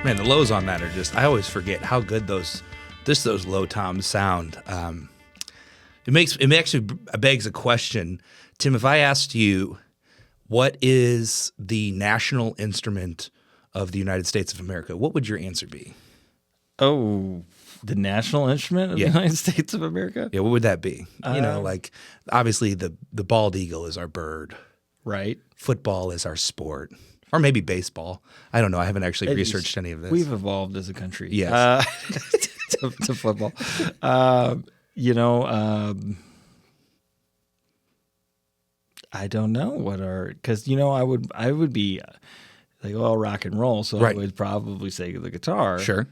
Man, the lows on that are just, I always forget how good those low toms sound. It actually begs a question. Tim, if I asked you, what is the national instrument of the United States of America, what would your answer be? Oh, the national instrument of the United States of America? Yeah, what would that be? Like obviously the bald eagle is our bird. Right. Football is our sport. Or maybe baseball. I don't know. I haven't actually researched any of this. We've evolved as a country. Yes. To football. I don't know what because I would be like, well, rock and roll, so I would probably say the guitar. Sure.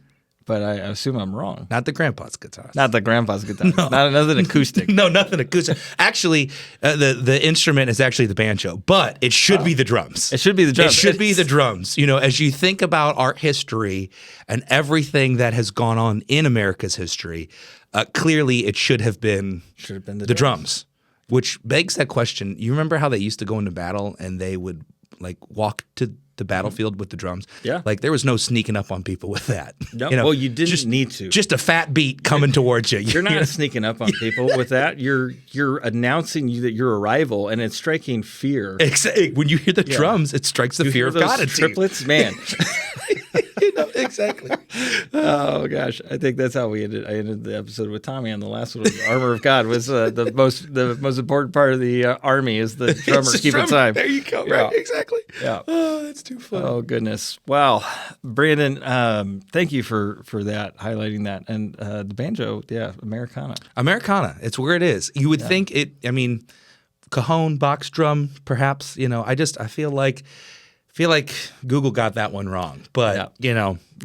But I assume I'm wrong. Not the grandpa's guitar. Not the grandpa's guitar. No. Nothing acoustic. No, nothing acoustic. Actually, the instrument is actually the banjo, but it should be the drums. It should be the drums. It should be the drums. As you think about art history and everything that has gone on in America's history, clearly it should have been the drums. Which begs that question. You remember how they used to go into battle and they would walk to the battlefield with the drums? Yeah. There was no sneaking up on people with that. No. Well, you didn't need to. Just a fat beat coming towards you. You're not sneaking up on people with that. You're announcing that you're a rival, and it's striking fear. Exactly. When you hear the drums, it strikes the fear of God into you. Triplets, man. Exactly. Oh gosh, I think that's how we ended. I ended the episode with Tommy on the last one. The armor of God was the most important part of the army is the drummer keeping time. There you go. Yeah. Right. Exactly. Yeah. Oh, that's too funny. Oh goodness. Wow, Brandon. Thank you for that, highlighting that, and the banjo. Yeah, Americana. Americana. It's where it is. You would think it. I mean, cajon, box drum, perhaps. I feel like Google got that one wrong, but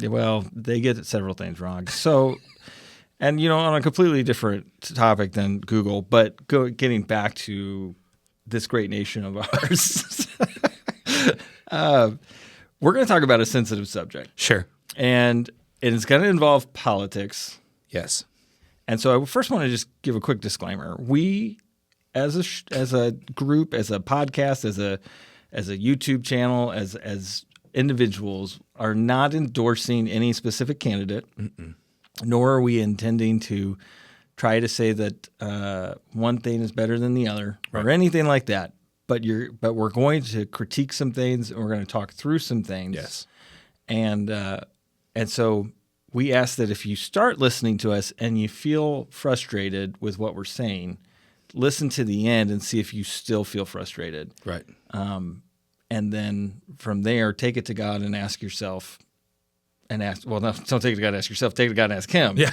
well, they get several things wrong. So, and on a completely different topic than Google, but getting back to this great nation of ours, we're going to talk about a sensitive subject. Sure, and it's going to involve politics. Yes, and so I first want to just give a quick disclaimer: we, as a group, as a podcast, as a YouTube channel, as individuals, are not endorsing any specific candidate, nor are we intending to try to say that one thing is better than the other or anything like that. But we're going to critique some things, and we're going to talk through some things. Yes, and so we ask that if you start listening to us and you feel frustrated with what we're saying, listen to the end and see if you still feel frustrated. Right. And then from there, take it to God and ask yourself, don't take it to God and ask yourself, take it to God and ask Him. Yeah.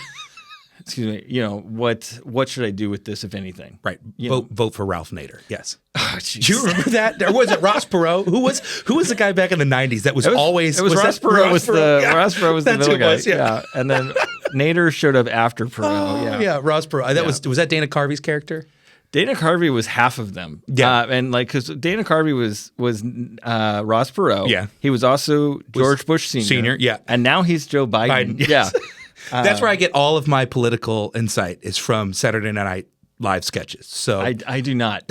Excuse me. What should I do with this, if anything? Right. Vote for Ralph Nader. Yes. Oh, do you remember that? Or was it Ross Perot? Who was the guy back in the 90s that was always? It was Ross Perot. Ross Perot was the middle guy. Yeah. And then Nader showed up after Perot. Yeah. Ross Perot. Was that Dana Carvey's character? Dana Carvey was half of them. Yeah. And because Dana Carvey was Ross Perot. Yeah. He was also George Bush Sr. Yeah. And now he's Joe Biden. Yes. Yeah. That's where I get all of my political insight is from Saturday Night Live sketches. So I do not.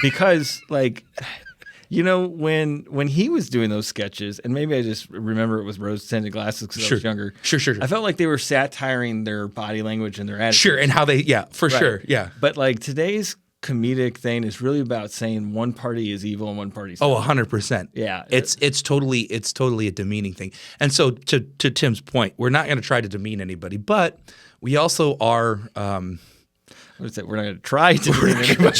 Because when he was doing those sketches, and maybe I just remember it was rose-tinted glasses because I was younger. Sure. I felt like they were satiring their body language and their attitude. Sure, and how they, sure, yeah. But today's comedic thing is really about saying one party is evil and one party is 100%. Yeah. It's totally a demeaning thing. And so to Tim's point, we're not going to try to demean anybody, but we also are we're not going to try to demean anybody.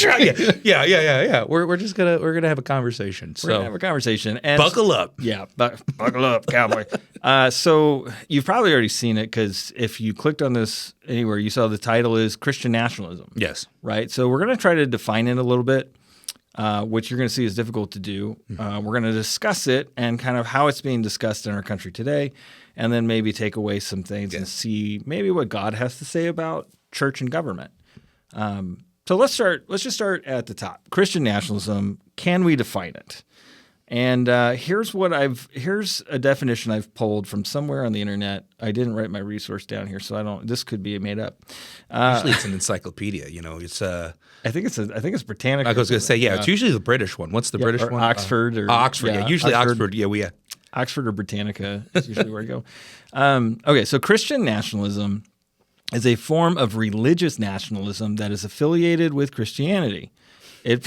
Yeah. We're gonna have a conversation. We're gonna have a conversation. And buckle up. Yeah, buckle up, cowboy. So you've probably already seen it because if you clicked on this anywhere, you saw the title is Christian Nationalism. Yes. Right? So we're going to try to define it a little bit, which you're going to see is difficult to do. We're going to discuss it and kind of how it's being discussed in our country today, and then maybe take away some things and see maybe what God has to say about church and government. So let's just start at the top. Christian nationalism, can we define it? And here's a definition I've pulled from somewhere on the internet. I didn't write my resource down here, so this could be made up. Usually it's an encyclopedia, it's I think it's Britannica. I was going to say, it's usually the British one. What's the British one? Oxford Oxford, usually Oxford. Oxford or Britannica is usually where I go. Okay, so Christian nationalism is a form of religious nationalism that is affiliated with Christianity. It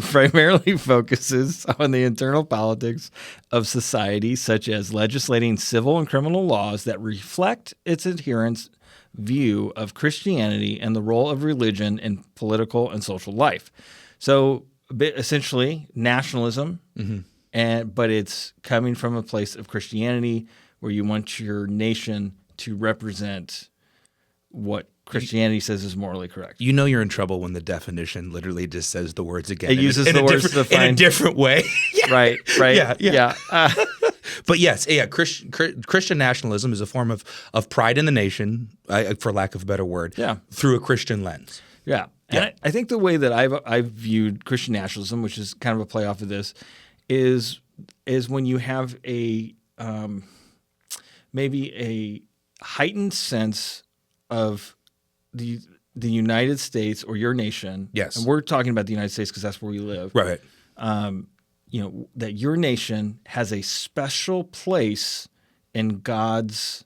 primarily focuses on the internal politics of society, such as legislating civil and criminal laws that reflect its adherents' view of Christianity and the role of religion in political and social life. So essentially, nationalism, but it's coming from a place of Christianity where you want your nation to represent what Christianity says is morally correct. You know you're in trouble when the definition literally just says the words again. It uses the words to define in a different way. Yeah. Right. Yeah. But yes, Christian nationalism is a form of pride in the nation, for lack of a better word, through a Christian lens. Yeah. And I think the way that I've viewed Christian nationalism, which is kind of a play off of this, is when you have a maybe a heightened sense of the United States or your nation. Yes. And we're talking about the United States because that's where we live. Right. That your nation has a special place in God's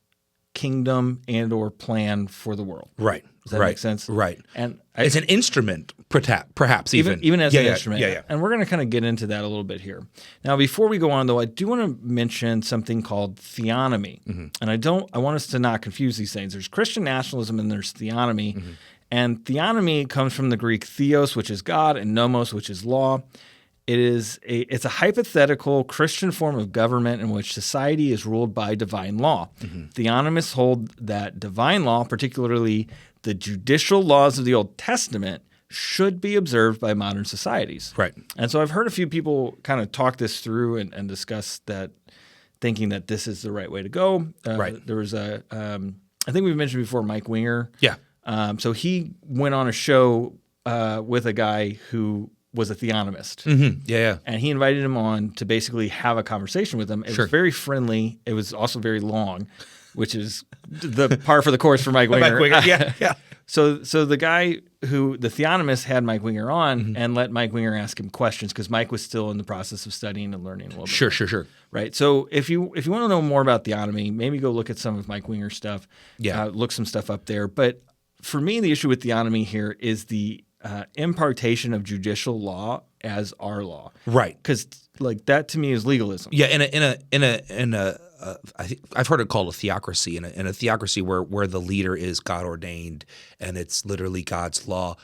kingdom and or plan for the world. Right. Does that make sense? Right. And it's an instrument, perhaps even as an instrument. Yeah. And we're going to kind of get into that a little bit here. Now, before we go on, though, I do want to mention something called theonomy. And I want us to not confuse these things. There's Christian nationalism and there's theonomy. And theonomy comes from the Greek theos, which is God, and nomos, which is law. It's a hypothetical Christian form of government in which society is ruled by divine law. Theonomists hold that divine law, particularly the judicial laws of the Old Testament, should be observed by modern societies. Right. And so I've heard a few people kind of talk this through and discuss that, thinking that this is the right way to go. Right. There was I think we've mentioned before, Mike Winger. Yeah. So he went on a show with a guy who was a theonomist. Yeah. And he invited him on to basically have a conversation with him. It was very friendly. It was also very long, which is the par for the course for Mike Winger. Yeah. So the theonomist had Mike Winger on and let Mike Winger ask him questions because Mike was still in the process of studying and learning a little bit. Sure. Right. So if you want to know more about theonomy, maybe go look at some of Mike Winger's stuff. Yeah. Look some stuff up there. But for me, the issue with theonomy here is the impartation of judicial law as our law. Right. Because like that to me is legalism. Yeah. I think I've heard it called a theocracy, in a theocracy where the leader is God ordained and it's literally God's law.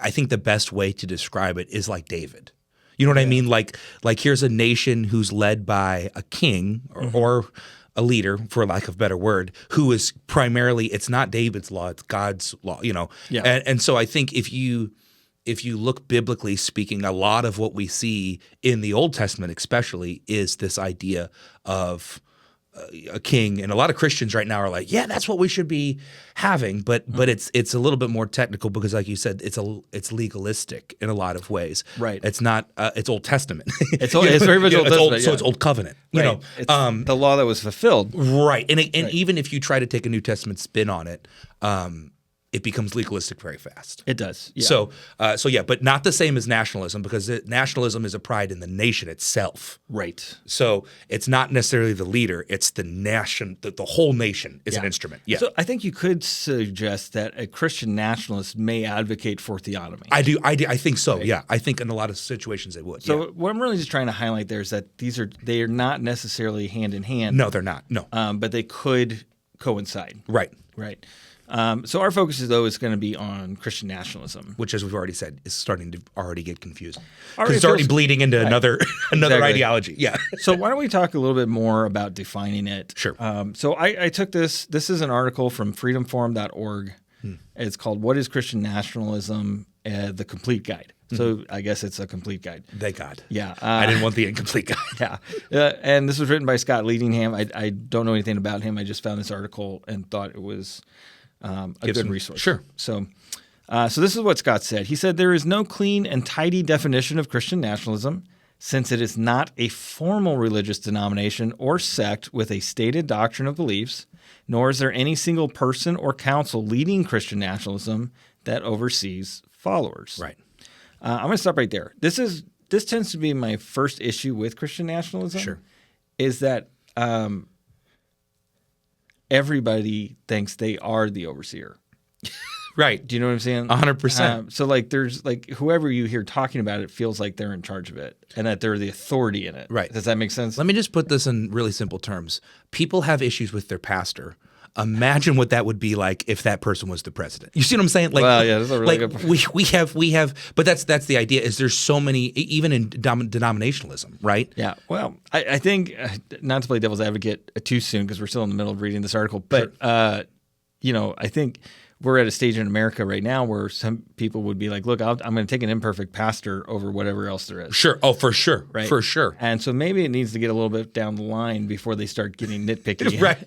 I think the best way to describe it is like David. You know what I mean? Like here's a nation who's led by a king or a leader, for lack of a better word, who is primarily, it's not David's law, it's God's law. Yeah. And so I think if you look biblically speaking, a lot of what we see in the Old Testament especially is this idea of a king, and a lot of Christians right now are like, yeah, that's what we should be having, but it's a little bit more technical because, like you said, it's legalistic in a lot of ways. Right. It's not. It's Old Testament. It's very much Old Testament. So it's Old Covenant. Right. It's the law that was fulfilled. Right. And even if you try to take a New Testament spin on it, it becomes legalistic very fast. It does. Yeah. So yeah, but not the same as nationalism because nationalism is a pride in the nation itself. Right. So it's not necessarily the leader; it's the nation. The whole nation is an instrument. Yeah. So I think you could suggest that a Christian nationalist may advocate for theonomy. I do. I think so. Right. Yeah. I think in a lot of situations they would. So what I'm really just trying to highlight there is that they are not necessarily hand in hand. No, they're not. No. But they could coincide. Right. Right. So our focus, though, is going to be on Christian nationalism, which, as we've already said, is starting to already get confusing because it's already bleeding into another exactly. ideology. Yeah. So why don't we talk a little bit more about defining it? Sure. So I took this. This is an article from freedomforum.org. It's called "What is Christian Nationalism? The Complete Guide." So I guess it's a complete guide. Thank God. Yeah. I didn't want the incomplete guide. Yeah. And this was written by Scott Leadingham. I don't know anything about him. I just found this article and thought it was a good resource. Sure. So this is what Scott said. He said, there is no clean and tidy definition of Christian nationalism since it is not a formal religious denomination or sect with a stated doctrine of beliefs, nor is there any single person or council leading Christian nationalism that oversees followers. Right. I'm going to stop right there. This tends to be my first issue with Christian nationalism. Sure. Is that everybody thinks they are the overseer. Right. Do you know what I'm saying? 100%. So like there's like whoever you hear talking about it feels like they're in charge of it and that they're the authority in it. Right. Does that make sense? Let me just put this in really simple terms. People have issues with their pastor. Imagine what that would be like if that person was the president. You see what I'm saying? Like, well, yeah, that's a really good point. we have, but that's the idea. Is there's so many, even in denominationalism, right? Yeah. Well, I think not to play devil's advocate too soon because we're still in the middle of reading this article, but I think we're at a stage in America right now where some people would be like, look, I'm going to take an imperfect pastor over whatever else there is. Sure. Oh, for sure. Right. For sure. And so maybe it needs to get a little bit down the line before they start getting nitpicky. Right.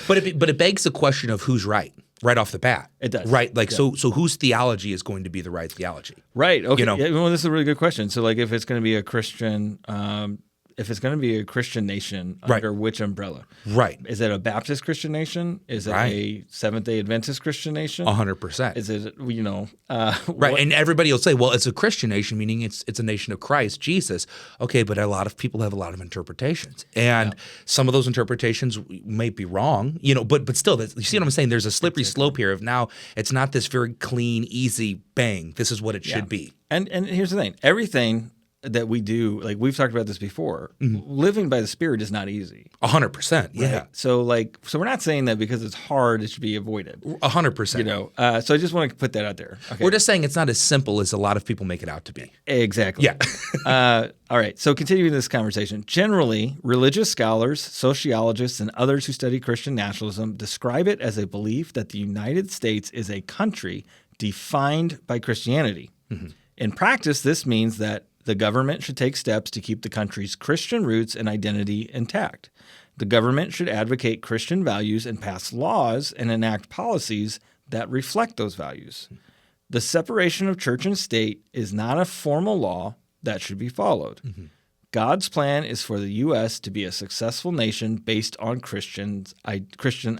But it begs the question of who's right off the bat. It does. Right. Like, so whose theology is going to be the right theology? Right. Okay. Yeah, well, this is a really good question. So like if it's going to be a Christian nation under which umbrella? Right. Is it a Baptist Christian nation? Is it a Seventh-day Adventist Christian nation? 100%. Is it, right. And everybody will say, well, it's a Christian nation, meaning it's a nation of Christ, Jesus. Okay, but a lot of people have a lot of interpretations. And some of those interpretations may be wrong, but still, you see what I'm saying? There's a slippery slope here of now it's not this very clean, easy bang. This is what it should be. And here's the thing. Everything that we do, like we've talked about this before, living by the Spirit is not easy. 100%. Yeah. Right? So we're not saying that because it's hard, it should be avoided. 100%. So I just want to put that out there. Okay. We're just saying it's not as simple as a lot of people make it out to be. Exactly. Yeah. All right. So continuing this conversation, generally, religious scholars, sociologists, and others who study Christian nationalism describe it as a belief that the United States is a country defined by Christianity. Mm-hmm. In practice, this means that the government should take steps to keep the country's Christian roots and identity intact. The government should advocate Christian values and pass laws and enact policies that reflect those values. The separation of church and state is not a formal law that should be followed. Mm-hmm. God's plan is for the U.S. to be a successful nation based on Christian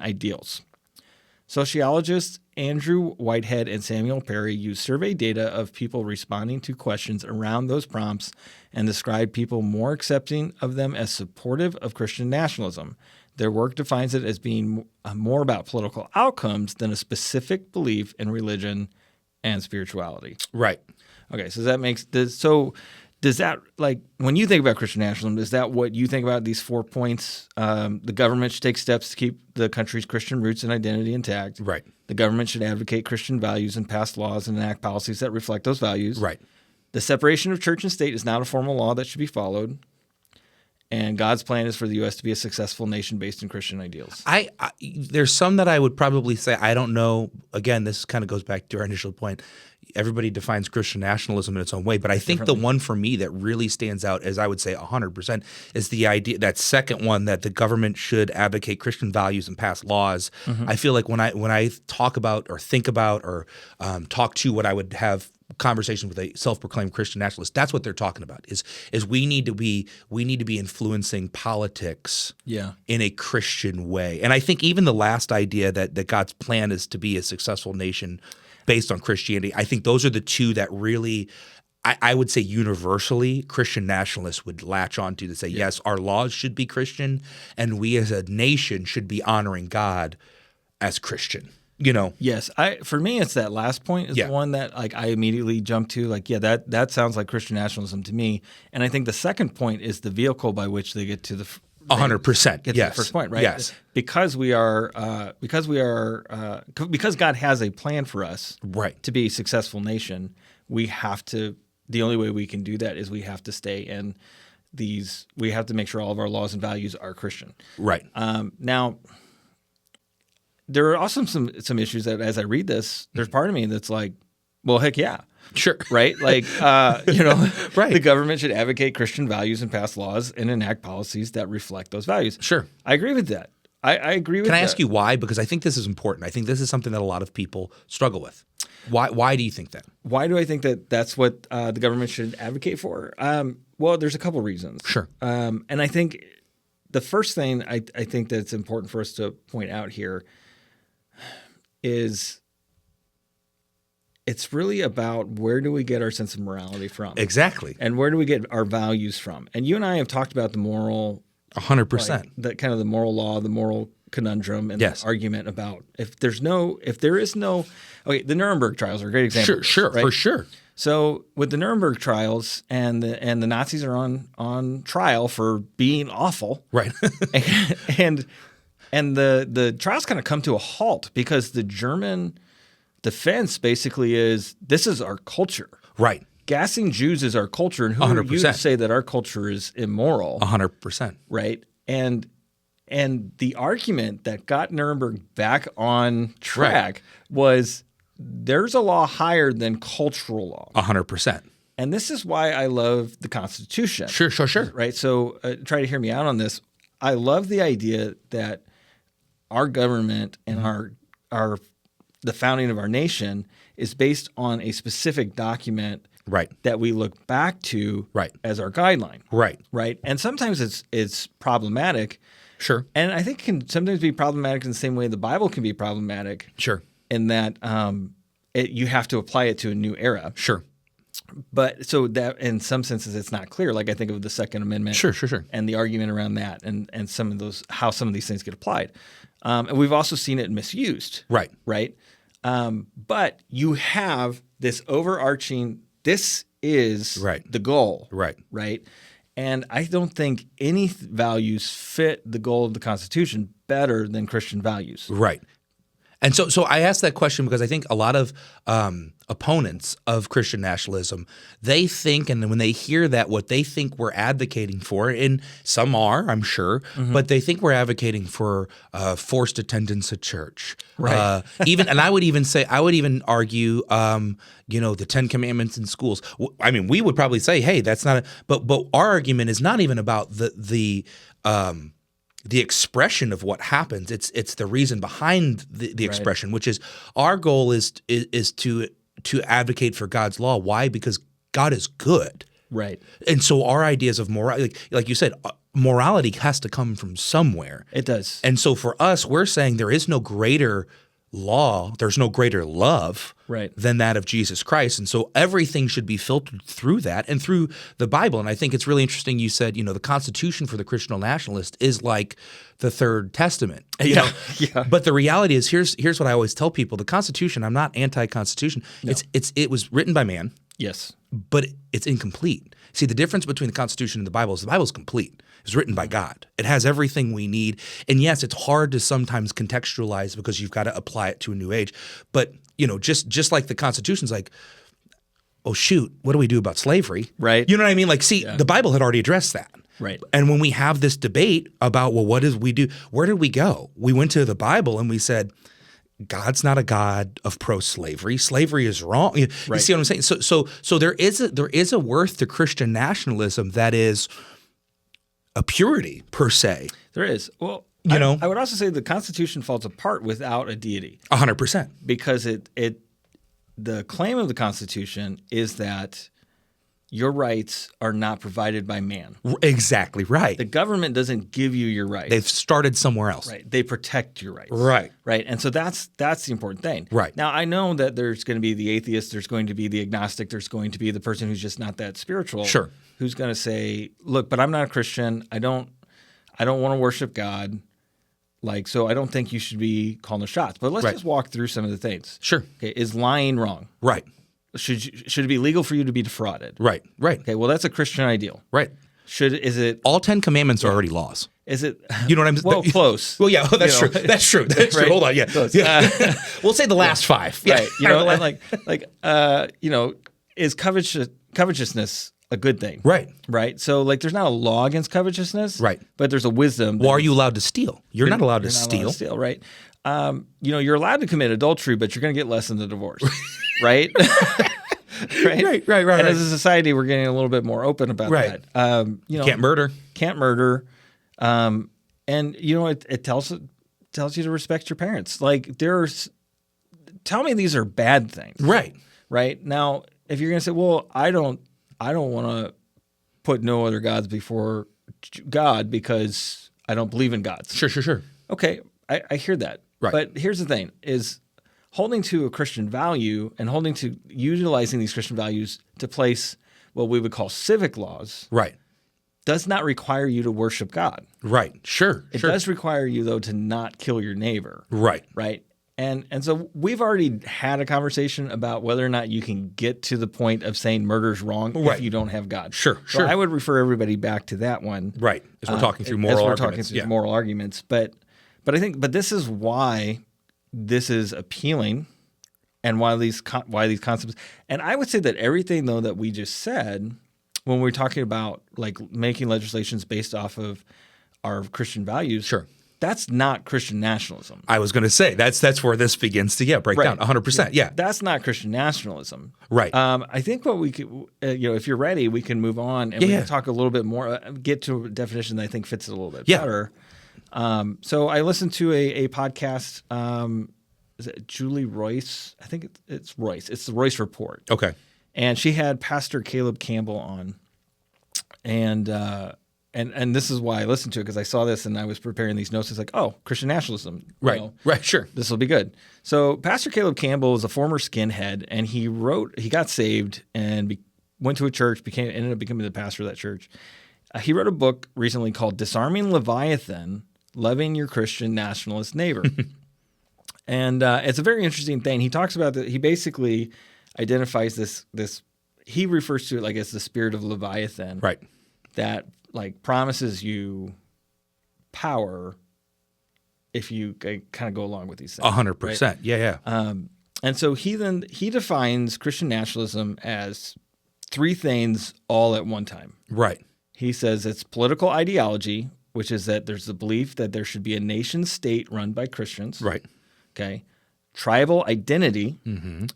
ideals. Sociologists Andrew Whitehead and Samuel Perry use survey data of people responding to questions around those prompts and describe people more accepting of them as supportive of Christian nationalism. Their work defines it as being more about political outcomes than a specific belief in religion and spirituality. Right. Okay, so does that, like, when you think about Christian nationalism, is that what you think about these 4 points? The government should take steps to keep the country's Christian roots and identity intact. Right. The government should advocate Christian values and pass laws and enact policies that reflect those values. Right. The separation of church and state is not a formal law that should be followed. And God's plan is for the U.S. to be a successful nation based in Christian ideals. There's some that I would probably say, I don't know. Again, this kind of goes back to our initial point. Everybody defines Christian nationalism in its own way. But I think the one for me that really stands out, as I would say 100%, is the idea, that second one, that the government should advocate Christian values and pass laws. Mm-hmm. I feel like when I talk about or think about or talk to what I would have conversations with a self-proclaimed Christian nationalist, that's what they're talking about, is we need to be influencing politics in a Christian way. And I think even the last idea that God's plan is to be a successful nation based on Christianity, I think those are the two that really, I would say universally, Christian nationalists would latch onto to say, yes, our laws should be Christian, and we as a nation should be honoring God as Christian. Yes. For me, it's that last point is the one that I immediately jump to. That sounds like Christian nationalism to me. And I think the second point is the vehicle by which they get to the 100%. Get to the first point, right? Yes. Because God has a plan for us, right, to be a successful nation. We have to. The only way we can do that is we have to stay in these. We have to make sure all of our laws and values are Christian. Right. Now, there are also some issues that, as I read this, there's part of me that's like, well, heck yeah. Sure. Right? Right. The government should advocate Christian values and pass laws and enact policies that reflect those values. Sure. I agree with that. I agree with that. Can I ask you why? Because I think this is important. I think this is something that a lot of people struggle with. Why do you think that? Why do I think that that's what the government should advocate for? Well, there's a couple reasons. Sure. And I think the first thing I think that's important for us to point out here is it's really about where do we get our sense of morality from? Exactly. And where do we get our values from? And you and I have talked about the moral 100%. That kind of the moral law, the moral conundrum, and Yes. the argument about if there is no, okay, the Nuremberg trials are a great example. Sure, right? for sure. So with the Nuremberg trials and the Nazis are on trial for being awful, Right. and the trials kind of come to a halt because the German defense basically is, this is our culture. Right. Gassing Jews is our culture, and who are you to 100%. say that our culture is immoral? 100%. Right? And the argument that got Nuremberg back on track was there's a law higher than cultural law. 100%. And this is why I love the Constitution. Sure. Right? So try to hear me out on this. I love the idea that our government and the founding of our nation is based on a specific document Right. that we look back to Right. as our guideline. Right. Right? And sometimes it's problematic. Sure. And I think it can sometimes be problematic in the same way the Bible can be problematic Sure. in that you have to apply it to a new era. Sure. But so that in some senses it's not clear. Like I think of the Second Amendment Sure. and the argument around that and some of those, how some of these things get applied. And we've also seen it misused. Right. Right. But you have this overarching, this is Right. the goal. Right. Right. And I don't think any values fit the goal of the Constitution better than Christian values. Right. And so I asked that question because I think a lot of opponents of Christian nationalism, they think, and when they hear that, what they think we're advocating for, and some are, I'm sure, but they think we're advocating for forced attendance at church. Right. And I would even argue, the 10 Commandments in schools. I mean, we would probably say, hey, that's not but our argument is not even about the expression of what happens. It's the reason behind the expression, which is our goal is to advocate for God's law. Why? Because God is good. Right. And so our ideas of morality, like you said, morality has to come from somewhere. It does. And so for us, we're saying there is no greater law, there's no greater love than that of Jesus Christ. And so everything should be filtered through that and through the Bible. And I think it's really interesting you said, the Constitution for the Christian nationalist is like the Third Testament. Yeah. But the reality is, here's what I always tell people. The Constitution, I'm not anti-Constitution. No. It was written by man. Yes. But it's incomplete. See, the difference between the Constitution and the Bible is complete. It was written by God. It has everything we need. And yes, it's hard to sometimes contextualize because you've got to apply it to a new age. But, just like the Constitution's like, oh, shoot, what do we do about slavery? Right. You know what I mean? Like, see, the Bible had already addressed that. Right. And when we have this debate about, well, what did we do? Where did we go? We went to the Bible and we said, God's not a God of pro-slavery. Slavery is wrong. You see what I'm saying? So there is a worth to Christian nationalism that is a purity per se. There is. Well, I would also say the Constitution falls apart without a deity. 100%. Because the claim of the Constitution is that your rights are not provided by man. Exactly right. The government doesn't give you your rights. They've started somewhere else. Right. They protect your rights. Right. Right. And so that's the important thing. Right. Now, I know that there's going to be the atheist, there's going to be the agnostic, there's going to be the person who's just not that spiritual. Sure. Who's going to say, look, but I'm not a Christian. I don't want to worship God. So I don't think you should be calling the shots. But let's just walk through some of the things. Sure. Okay. Is lying wrong? Right. Should it be legal for you to be defrauded? Right. Okay, well, that's a Christian ideal. Right. Is it all 10 commandments are already laws? Is it? You know what I'm saying? Well, close. Well, yeah, that's true. That's true. That's true. Hold on, yeah. We'll say the last 5. Yeah. Right. Is covetousness a good thing? Right. Right. So there's not a law against covetousness. Right. But there's a wisdom. Well, are you allowed to steal? You're not allowed to steal. Right. You're allowed to commit adultery, but you're going to get less in the divorce. Right. Right. And as a society, we're getting a little bit more open about that. Can't murder. Can't murder. And it tells you to respect your parents. Tell me these are bad things. Right. Right. Now, if you're going to say, well, I don't want to put no other gods before God because I don't believe in gods. Sure. Okay, I hear that. Right. But here's the thing: is holding to a Christian value and utilizing these Christian values to place what we would call civic laws. Right. does not require you to worship God. Right. Sure. It does require you, though, to not kill your neighbor. Right. Right. And so we've already had a conversation about whether or not you can get to the point of saying murder's wrong if you don't have God. Sure. So I would refer everybody back to that one. Right. As we're talking through moral arguments. Moral arguments. But But this is why this is appealing, and why these concepts. And I would say that everything though that we just said, when we're talking about like making legislations based off of our Christian values, sure, that's not Christian nationalism. I was going to say that's where this begins to break down 100%. Yeah, that's not Christian nationalism. Right. I think what we could, if you're ready, we can move on and we can talk a little bit more, get to a definition that I think fits it a little bit better. So I listened to a podcast. Is it Julie Royce? I think it's Royce. It's the Royce Report. Okay. And she had Pastor Caleb Campbell on, and this is why I listened to it, because I saw this and I was preparing these notes. It's like, oh, Christian nationalism. Right. Right. Sure. This will be good. So Pastor Caleb Campbell is a former skinhead, and he got saved and went to a church, ended up becoming the pastor of that church. He wrote a book recently called Disarming Leviathan, Loving Your Christian Nationalist Neighbor. And it's a very interesting thing. He talks about that. He basically identifies this. He refers to it like as the spirit of Leviathan, right? That like promises you power if you kind of go along with these things. 100%. Right? Yeah. And so he defines Christian nationalism as three things all at one time. Right. He says it's political ideology, which is that there's the belief that there should be a nation state run by Christians. Right. Okay. Tribal identity,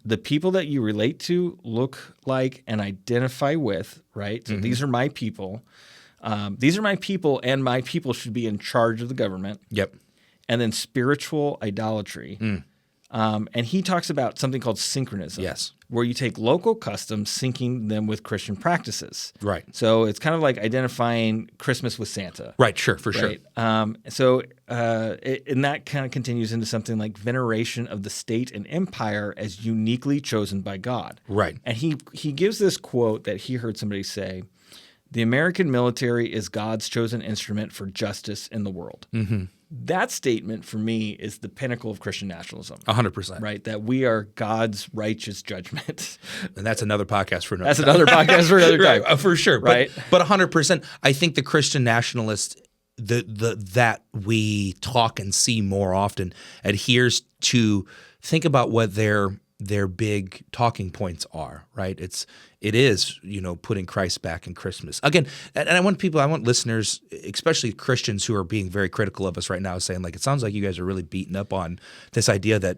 the people that you relate to, look like, and identify with, right? So these are my people. These are my people, and my people should be in charge of the government. Yep. And then spiritual idolatry. And he talks about something called syncretism. Yes. Where you take local customs, syncing them with Christian practices. Right. So it's kind of like identifying Christmas with Santa. Right, sure, for sure. And that kind of continues into something like veneration of the state and empire as uniquely chosen by God. Right. And he gives this quote that he heard somebody say, "The American military is God's chosen instrument for justice in the world." Mm-hmm. That statement for me is the pinnacle of Christian nationalism. 100%. Right? That we are God's righteous judgment. And that's another podcast for another That's another podcast for another time. Right, for sure. Right? But 100%, I think the Christian nationalist that we talk and see more often adheres to think about what their big talking points are, right? It is, putting Christ back in Christmas. Again, and I want listeners, especially Christians who are being very critical of us right now, saying like, it sounds like you guys are really beating up on this idea that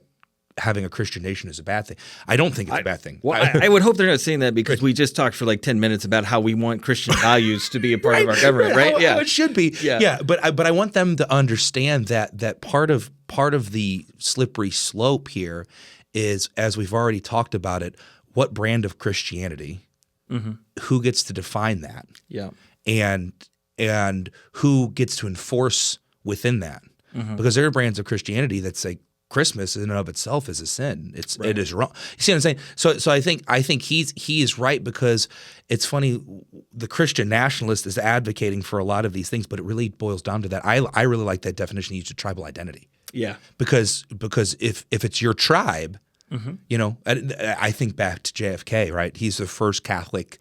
having a Christian nation is a bad thing. I don't think it's a bad thing. Well, I would hope they're not saying that because we just talked for like 10 minutes about how we want Christian values to be a part of our government, right? Yeah, it should be. Yeah. But I want them to understand that part of the slippery slope here is, as we've already talked about it, what brand of Christianity, who gets to define that, and who gets to enforce within that, because there are brands of Christianity that say Christmas in and of itself is a sin. It is wrong. You see what I'm saying? So I think he is right, because it's funny, the Christian nationalist is advocating for a lot of these things, but it really boils down to that. I really like that definition he used of tribal identity. Yeah. Because if it's your tribe, I think back to JFK, right? He's the first Catholic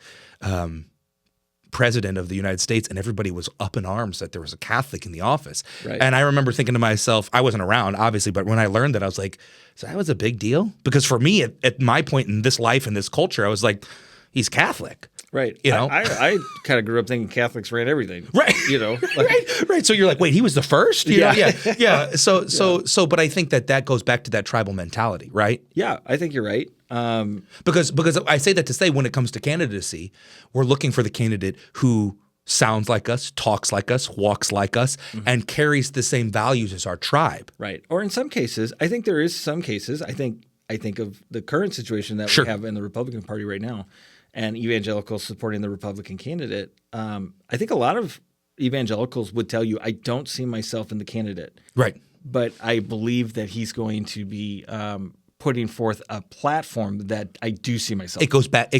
president of the United States, and everybody was up in arms that there was a Catholic in the office. Right. And I remember thinking to myself, I wasn't around, obviously, but when I learned that, I was like, so that was a big deal? Because for me, at my point in this life, in this culture, I was like, he's Catholic. Right. I kind of grew up thinking Catholics ran everything. Right. Right. So you're like, wait, he was the first? Yeah. So, but I think that goes back to that tribal mentality, right? Yeah, I think you're right. Because I say that to say, when it comes to candidacy, we're looking for the candidate who sounds like us, talks like us, walks like us, and carries the same values as our tribe. Right. Or in some cases, I think there is some cases, I think of the current situation that we have in the Republican Party right now, and evangelicals supporting the Republican candidate. I think a lot of evangelicals would tell you, I don't see myself in the candidate. Right. But I believe that he's going to be putting forth a platform that I do see myself. It goes back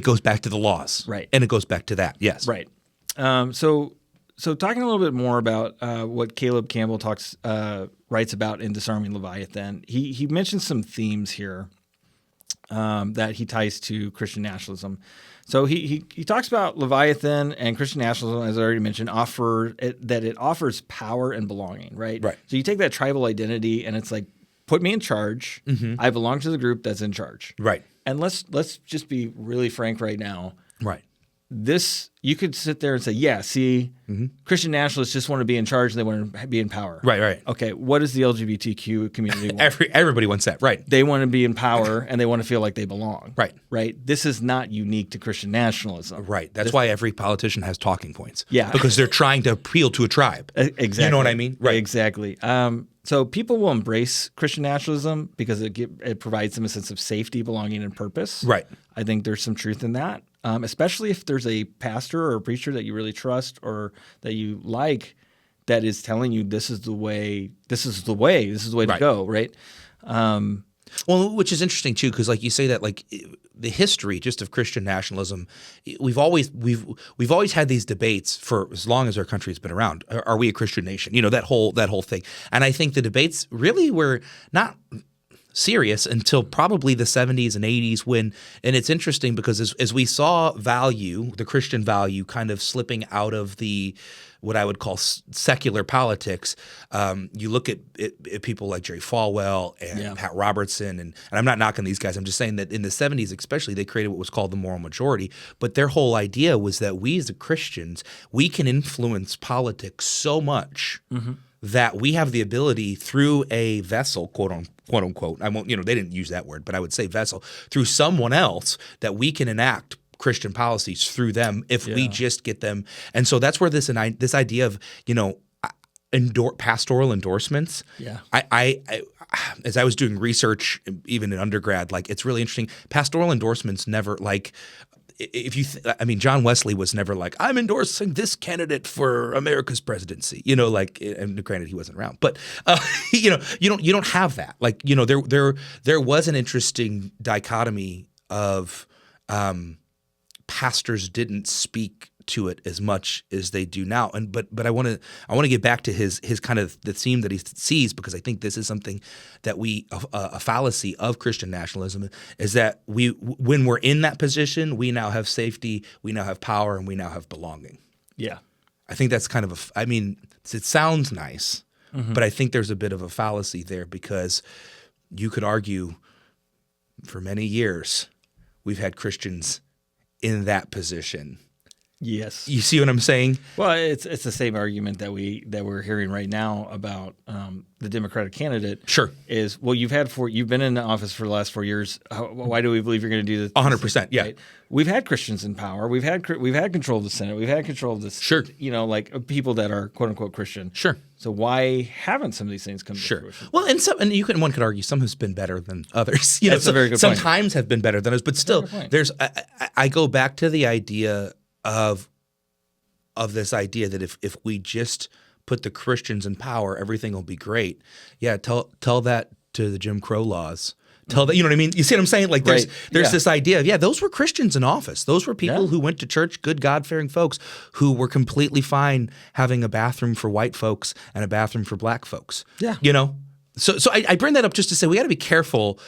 to the laws. Right. And it goes back to that. Yes. Right. So So talking a little bit more about what Caleb Campbell writes about in Disarming Leviathan, he mentions some themes here that he ties to Christian nationalism. So he talks about Leviathan and Christian nationalism, as I already mentioned, that it offers power and belonging, right? Right. So you take that tribal identity and it's like, put me in charge. Mm-hmm. I belong to the group that's in charge. Right. And let's just be really frank right now. Right. This, you could sit there and say, yeah, see, Christian nationalists just want to be in charge and they want to be in power. Right, right. Okay, what does the LGBTQ community want? Everybody wants that, right. They want to be in power and they want to feel like they belong. Right. Right? This is not unique to Christian nationalism. Right. That's why every politician has talking points. Yeah. Because they're trying to appeal to a tribe. Exactly. You know what I mean? Right. Exactly. So people will embrace Christian nationalism because it provides them a sense of safety, belonging, and purpose. Right. I think there's some truth in that, especially if there's a pastor or a preacher that you really trust or that you like that is telling you this is the way to go, right? Well, which is interesting too, because like you say that, like the history just of Christian nationalism, we've always had these debates for as long as our country has been around. Are we a Christian nation? You know, that whole thing. And I think the debates really were not serious until probably the 70s and 80s and it's interesting because as we saw the Christian value kind of slipping out of the what I would call secular politics, you look at people like Jerry Falwell and Pat Robertson, and I'm not knocking these guys. I'm just saying that in the 70s especially, they created what was called the moral majority. But their whole idea was that we as Christians, we can influence politics so much that we have the ability through a vessel, quote unquote. I won't, they didn't use that word, but I would say vessel, through someone else that we can enact Christian policies through them if we just get them. And so that's where this idea of, pastoral endorsements. Yeah. I as I was doing research, even in undergrad, like it's really interesting. Pastoral endorsements never like. John Wesley was never like, I'm endorsing this candidate for America's presidency, and granted he wasn't around, but you don't have that. Like, there was an interesting dichotomy of pastors didn't speak to it as much as they do now. But I want to get back to his kind of the theme that he sees, because I think this is something that a fallacy of Christian nationalism is that when we're in that position, we now have safety, we now have power, and we now have belonging. Yeah. I think that's kind of it sounds nice, but I think there's a bit of a fallacy there, because you could argue for many years we've had Christians in that position. Yes. You see what I'm saying? Well, it's the same argument that we're hearing right now about the Democratic candidate. Sure. Is, well, you've been in the office for the last 4 years. Why do we believe you're going to do this? 100%. Yeah. Right? We've had Christians in power. We've had control of the Senate. We've had control of this. Sure. Like people that are quote unquote Christian. Sure. So why haven't some of these things come to fruition? Well, and one could argue some has been better than others. That's a very good point. Sometimes have been better than others, but still, I go back to the idea of this idea that if we just put the Christians in power, everything will be great. Yeah, tell that to the Jim Crow laws. Tell that, you know what I mean? You see what I'm saying? Like there's this idea of, those were Christians in office. Those were people who went to church, good God-fearing folks who were completely fine having a bathroom for white folks and a bathroom for black folks. Yeah. So I bring that up just to say we got to be careful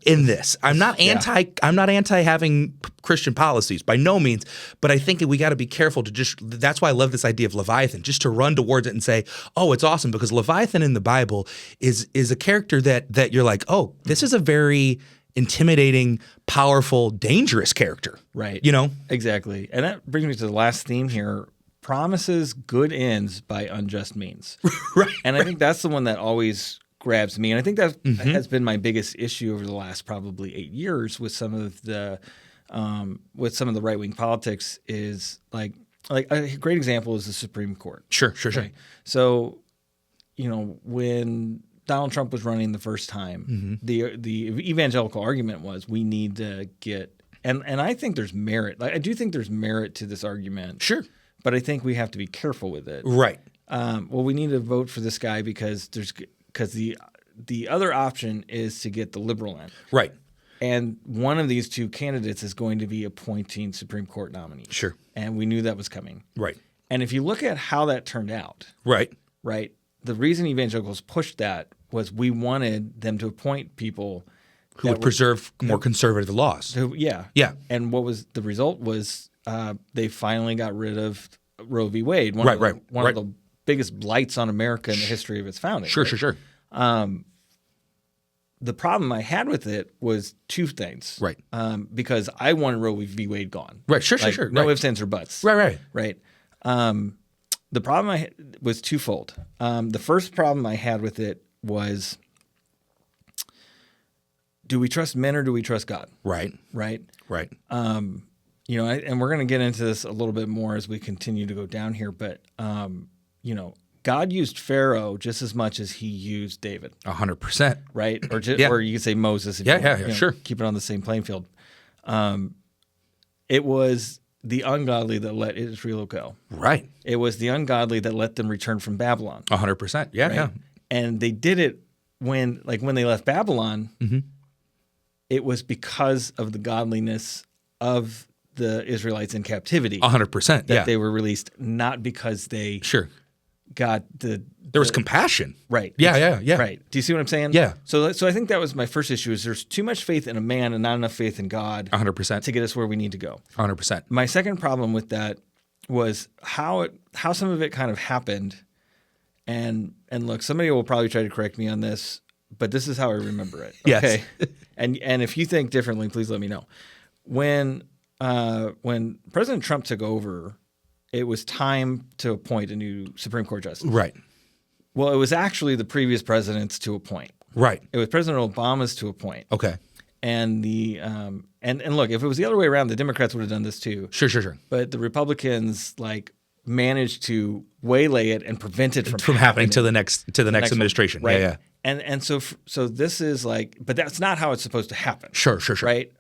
in this. I'm not anti having Christian policies by no means, but I think that we got to be careful to that's why I love this idea of Leviathan, just to run towards it and say, oh, it's awesome, because Leviathan in the Bible is a character that you're like, oh, this is a very intimidating, powerful, dangerous character. Right. Exactly. And that brings me to the last theme here. Promises good ends by unjust means. Right. And I think that's the one that always grabs me, and I think that has been my biggest issue over the last probably 8 years with some of the right wing politics. Is like a great example is the Supreme Court. Sure. Right? So, when Donald Trump was running the first time, the evangelical argument was we need to get, and I think there's merit. I do think there's merit to this argument. Sure, but I think we have to be careful with it. Right. Well, we need to vote for this guy because the other option is to get the liberal end. Right. And one of these two candidates is going to be appointing Supreme Court nominees. Sure. And we knew that was coming. Right. And if you look at how that turned out, Right. the reason evangelicals pushed that was we wanted them to appoint people Who would preserve more conservative laws. Yeah. And what was the result was they finally got rid of Roe v. Wade, one of the biggest blights on America in the history of its founding. Sure. The problem I had with it was two things. Right. Because I wanted Roe v. Wade gone. Right. Sure. No ifs, ands, or buts. Right. The problem I had was twofold. The first problem I had with it was, do we trust men or do we trust God? Right. And we're going to get into this a little bit more as we continue to go down here, but God used Pharaoh just as much as he used David. 100%. Right? Or you could say Moses. If sure. Keep it on the same playing field. It was the ungodly that let Israel go. Right. It was the ungodly that let them return from Babylon. 100%. Yeah. And they did it when they left Babylon, it was because of the godliness of the Israelites in captivity. 100%. That they were released, not because they got there was compassion. Right. Yeah. Right. Do you see what I'm saying? Yeah. So I think that was my first issue is there's too much faith in a man and not enough faith in God 100% to get us where we need to go. 100%. My second problem with that was how some of it kind of happened. And look, somebody will probably try to correct me on this, but this is how I remember it. Okay. Yes. And if you think differently, please let me know. When President Trump took over, it was time to appoint a new Supreme Court justice. Right. Well, it was actually the previous president's to appoint. Right. It was President Obama's to appoint. Okay. And and look, if it was the other way around, the Democrats would have done this too. Sure. But the Republicans managed to waylay it and prevent it from happening to the next administration. Right. Yeah. And so this is but that's not how it's supposed to happen. Sure. Right.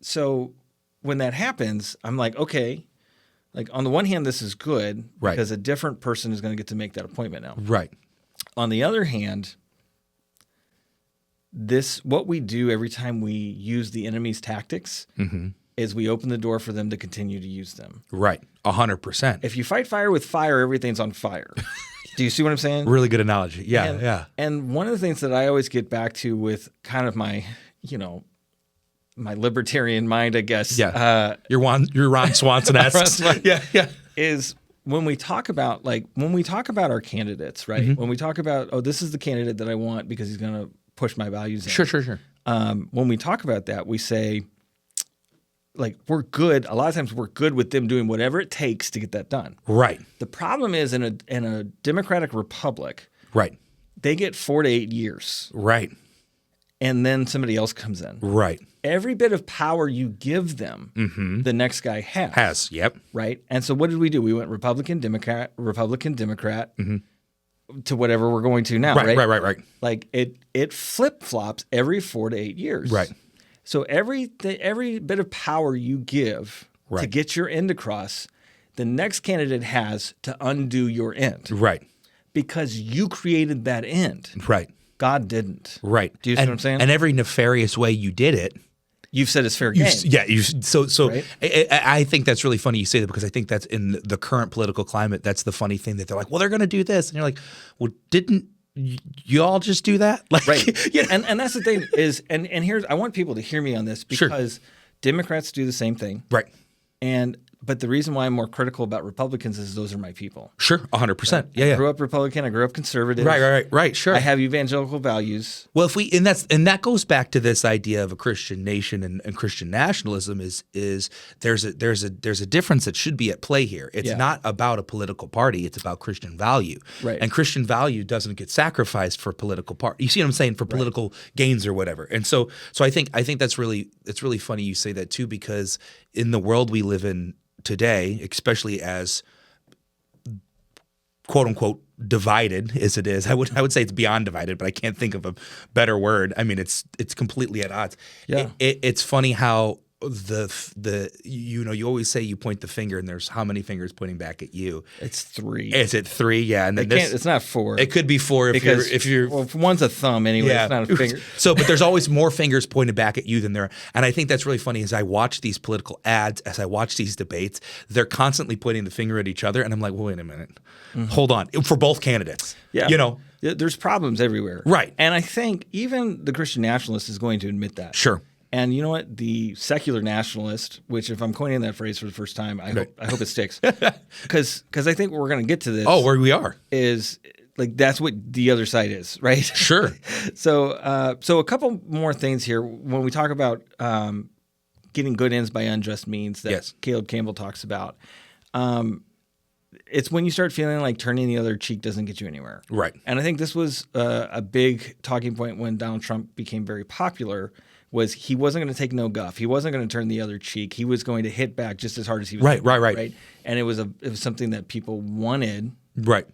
So when that happens, I'm like, okay. On the one hand, this is good because a different person is going to get to make that appointment now. Right. On the other hand, what we do every time we use the enemy's tactics is we open the door for them to continue to use them. Right. 100%. If you fight fire with fire, everything's on fire. Do you see what I'm saying? Really good analogy. Yeah. And one of the things that I always get back to with kind of my, my libertarian mind, I guess. Yeah. You're Ron Swanson-esque. Yeah. Is when we talk about our candidates, right? When we talk about, this is the candidate that I want because he's going to push my values in. Sure. When we talk about that, we say, we're good. A lot of times we're good with them doing whatever it takes to get that done. Right. The problem is in a democratic republic, right, they get 4 to 8 years. Right. And then somebody else comes in. Right. Every bit of power you give them, the next guy has. Yep. Right. And so what did we do? We went Republican, Democrat, to whatever we're going to now. Right. It flip-flops every 4 to 8 years. Right. So every bit of power you give to get your end across, the next candidate has to undo your end. Right. Because you created that end. Right. God didn't. Right. Do you see what I'm saying? And every nefarious way you did it, you've said it's fair game. Right? I think that's really funny you say that because I think that's in the current political climate. That's the funny thing that they're like, well, they're going to do this, and you're like, well, didn't you all just do that? Right. And that's the thing is, and here's I want people to hear me on this because Democrats do the same thing. Right. But the reason why I'm more critical about Republicans is those are my people. Sure, 100%. Yeah. I grew up Republican. I grew up conservative. Right. Sure. I have evangelical values. Well, and that goes back to this idea of a Christian nation and Christian nationalism is there's a difference that should be at play here. It's not about a political party. It's about Christian value. Right. And Christian value doesn't get sacrificed for political party. You see what I'm saying? For political gains or whatever. And so I think it's really funny you say that too, because in the world we live in today, especially as quote unquote divided as it is, I would say it's beyond divided, but I can't think of a better word. I mean, it's completely at odds. Yeah. It's funny how you always say you point the finger and there's how many fingers pointing back at you? It's 3. Is it 3? Yeah, and then It's not 4. It could be 4 if you're well, one's a thumb anyway. yeah. It's not a finger. So, but there's always more fingers pointed back at you than there. And I think that's really funny. As I watch these political ads, as I watch these debates, they're constantly pointing the finger at each other, and I'm like, well, wait a minute, hold on, for both candidates. Yeah, there's problems everywhere. Right. And I think even the Christian nationalist is going to admit that. Sure. And you know what? The secular nationalist, which if I'm coining that phrase for the first time, I hope it sticks. Because I think we're going to get to this. Oh, where we are. Is like that's what the other side is, right? Sure. So a couple more things here. When we talk about getting good ends by unjust means that Caleb Campbell talks about, it's when you start feeling like turning the other cheek doesn't get you anywhere. Right. And I think this was a big talking point when Donald Trump became very popular. Was he wasn't going to take no guff. He wasn't going to turn the other cheek. He was going to hit back just as hard as he was. Right. And it was something that people wanted. Right.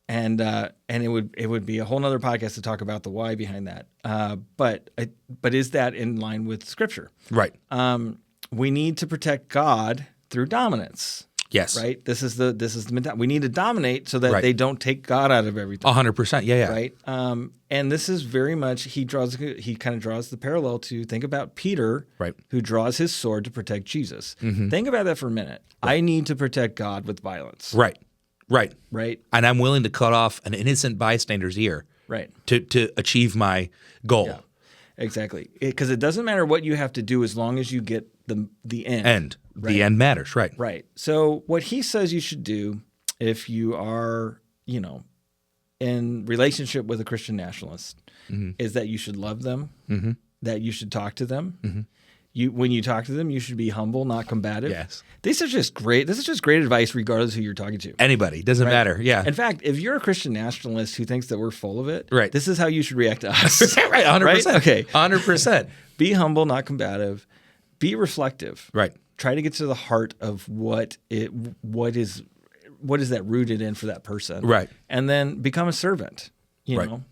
And it would be a whole nother podcast to talk about the why behind that. But is that in line with Scripture? Right. We need to protect God through dominance. Yes. Right. This is the mentality. We need to dominate so that they don't take God out of everything. 100%. Yeah. Right. And this is very much he kind of draws the parallel to think about Peter, who draws his sword to protect Jesus. Mm-hmm. Think about that for a minute. Right. I need to protect God with violence. Right. And I'm willing to cut off an innocent bystander's ear. Right. To achieve my goal. Yeah. Exactly. Because it doesn't matter what you have to do as long as you get the end. Right. The end matters, right. Right. So what he says you should do if you are, in relationship with a Christian nationalist is that you should love them, that you should talk to them. When you talk to them, you should be humble, not combative. Yes. This is just great advice regardless of who you're talking to. Anybody. Doesn't matter. Yeah. In fact, if you're a Christian nationalist who thinks that we're full of it, this is how you should react to us. Right, 100%. Right? Okay. 100%. Be humble, not combative. Be reflective. Right. Try to get to the heart of what is that rooted in for that person. Right. And then become a servant.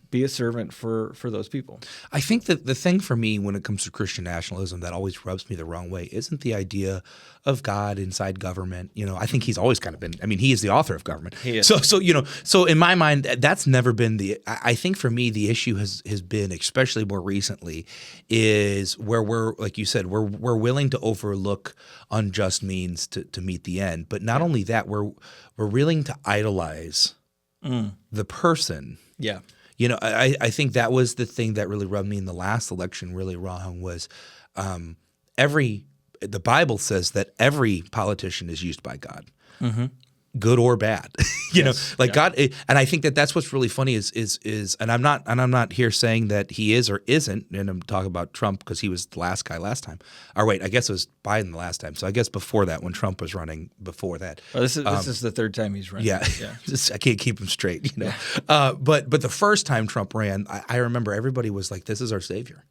Be a servant for those people. I think that the thing for me when it comes to Christian nationalism that always rubs me the wrong way isn't the idea of God inside government. I think he's always kind of been. I mean, he is the author of government. He is. So in my mind, that's never been the. I think for me, the issue has been, especially more recently, is where we're like you said, we're willing to overlook unjust means to meet the end, but not only that, we're willing to idolize the person. Yeah. I think that was the thing that really rubbed me in the last election really wrong was the Bible says that every politician is used by God. Mm-hmm. Good or bad, God, and I think that's what's really funny is, and I'm not here saying that he is or isn't, and I'm talking about Trump because he was the last guy last time. Or wait, I guess it was Biden the last time. So I guess before that, when Trump was running, before that, this is the third time he's running. Yeah. I can't keep him straight, But the first time Trump ran, I remember everybody was like, "This is our savior."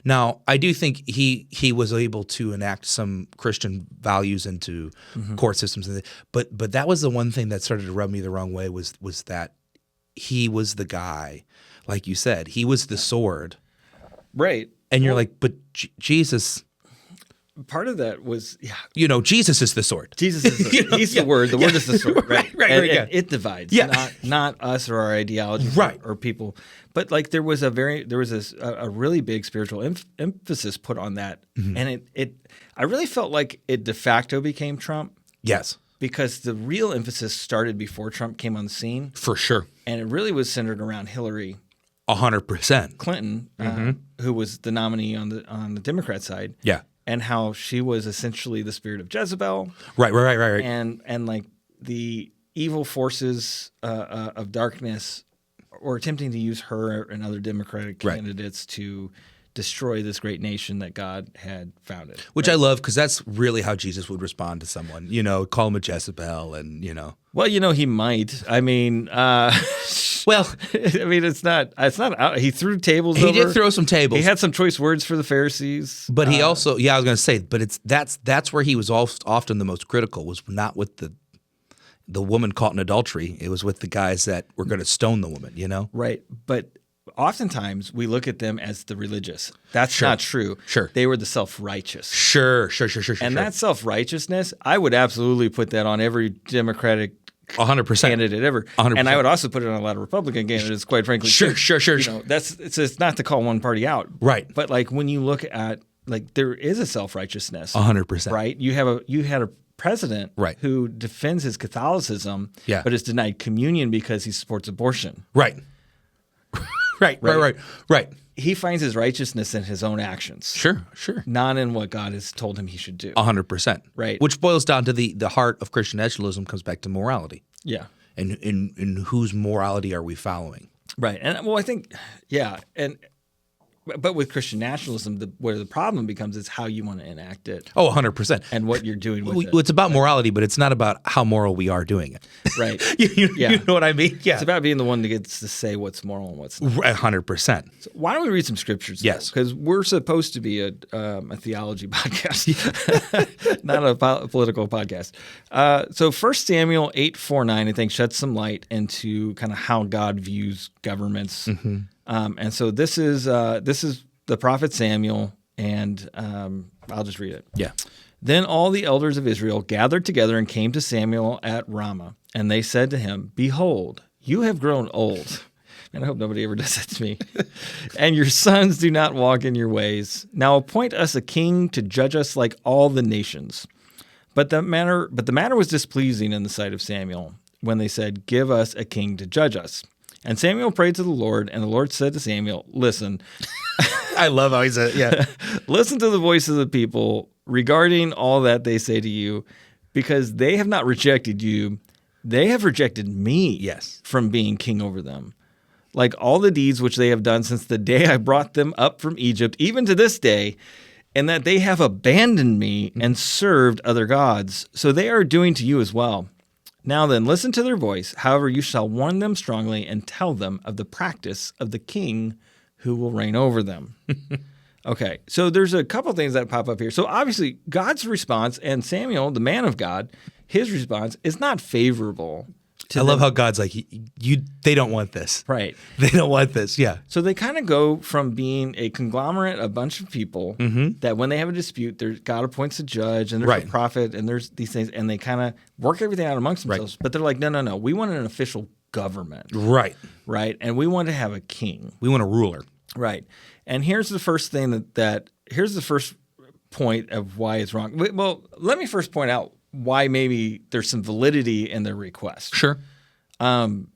Now, I do think he was able to enact some Christian values into court systems, but that was the one thing that started to rub me the wrong way was that he was the guy, like you said, he was the sword, right? And you're like, but Jesus. Part of that was, Jesus is the sword. Jesus is the sword. He's the word. The word is the sword, right? And it divides, not us or our ideology, or people. But like there was a really big spiritual emphasis put on that, and I really felt like it de facto became Trump. Yes, because the real emphasis started before Trump came on the scene, for sure, and it really was centered around Hillary. 100%. Clinton, who was the nominee on the Democrat side. Yeah. And how she was essentially the spirit of Jezebel. Right. And like the evil forces of darkness were attempting to use her and other Democratic candidates to destroy this great nation that God had founded. Which I love because that's really how Jesus would respond to someone, call him a Jezebel and, Well, he might. I mean, it's not out. He threw tables over. He did throw some tables. He had some choice words for the Pharisees. But he also, I was going to say, but that's where he was often the most critical, was not with the woman caught in adultery. It was with the guys that were going to stone the woman, Right. But oftentimes we look at them as the religious. That's Sure. not true. Sure. They were the self-righteous. Sure. And that self-righteousness, I would absolutely put that on every Democratic 100%. candidate ever. 100%. And I would also put it on a lot of Republican candidates, quite frankly. Sure. You know, it's not to call one party out. Right. But like when you look at, like, there is a self-righteousness. 100%. Right? You had a president Right. who defends his Catholicism, Yeah. but is denied communion because he supports abortion. Right. Right. He finds his righteousness in his own actions. Sure. Not in what God has told him he should do. 100%. Right. Which boils down to the heart of Christian nationalism comes back to morality. Yeah. And in whose morality are we following? Right. And well, I think, yeah. But with Christian nationalism, where the problem becomes is how you want to enact it. Oh, 100%. And what you're doing with it. It's about morality, but it's not about how moral we are doing it. Right. You know what I mean? Yeah. It's about being the one that gets to say what's moral and what's not. 100%. So why don't we read some scriptures? Yes. Because we're supposed to be a theology podcast, not a political podcast. So 1 Samuel 8:4-9, I think, sheds some light into kind of how God views governments. Mm-hmm. And so this is the prophet Samuel, and I'll just read it. Yeah. Then all the elders of Israel gathered together and came to Samuel at Ramah, and they said to him, "Behold, you have grown old." And I hope nobody ever does that to me. "And your sons do not walk in your ways. Now appoint us a king to judge us like all the nations." But the matter was displeasing in the sight of Samuel when they said, "Give us a king to judge us." And Samuel prayed to the Lord, and the Lord said to Samuel, "Listen." I love how he said it. Yeah. "Listen to the voice of the people regarding all that they say to you, because they have not rejected you. They have rejected me Yes. from being king over them. Like all the deeds which they have done since the day I brought them up from Egypt, even to this day, and that they have abandoned me and served other gods. So they are doing to you as well. Now then, listen to their voice. However, you shall warn them strongly and tell them of the practice of the king who will reign over them." Okay, so there's a couple things that pop up here. So obviously, God's response, and Samuel, the man of God, his response is not favorable. I love how God's like, they don't want this. Right. They don't want this. Yeah. So they kind of go from being a conglomerate, a bunch of people that when they have a dispute, God appoints a judge and there's a prophet and there's these things, and they kind of work everything out amongst themselves. But they're like, no. We want an official government. Right. And we want to have a king. We want a ruler. Right. And here's the first thing here's the first point of why it's wrong. Well, let me first point out why maybe there's some validity in their request. Sure. The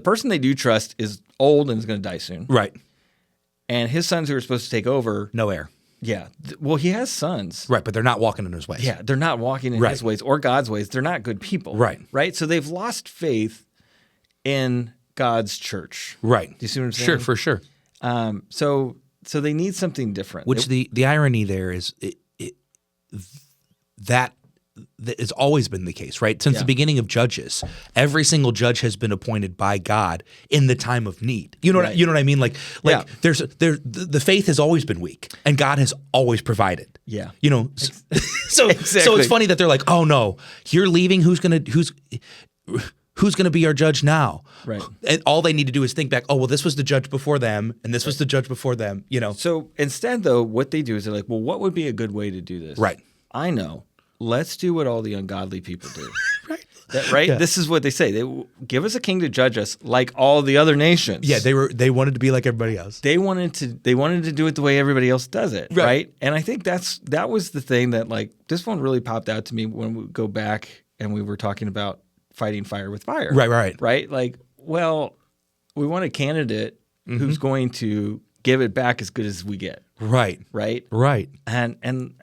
person they do trust is old and is going to die soon. Right. And his sons who are supposed to take over. No heir. Yeah. Well, he has sons. Right, but they're not walking in his ways. Yeah, they're not walking in his ways or God's ways. They're not good people. Right. So they've lost faith in God's church. Right. Do you see what I'm saying? Sure, for sure. So they need something different. Which the irony there is that it's always been the case, right? Since the beginning of Judges, every single judge has been appointed by God in the time of need. You know what I mean? Like the faith has always been weak, and God has always provided. Yeah. You know, so it's funny that they're like, "Oh no, you're leaving. Who's gonna be our judge now?" Right. And all they need to do is think back, "Oh, well, this was the judge before them, and this was the judge before them," you know. So instead, though, what they do is they're like, "Well, what would be a good way to do this?" Right. I know. Let's do what all the ungodly people do. Right. Yeah. This is what they say. They give us a king to judge us like all the other nations. Yeah, they wanted to be like everybody else. They wanted to do it the way everybody else does it, right? And I think that was the thing that, like, this one really popped out to me when we go back and we were talking about fighting fire with fire. Right? Like, well, we want a candidate who's going to give it back as good as we get. Right. And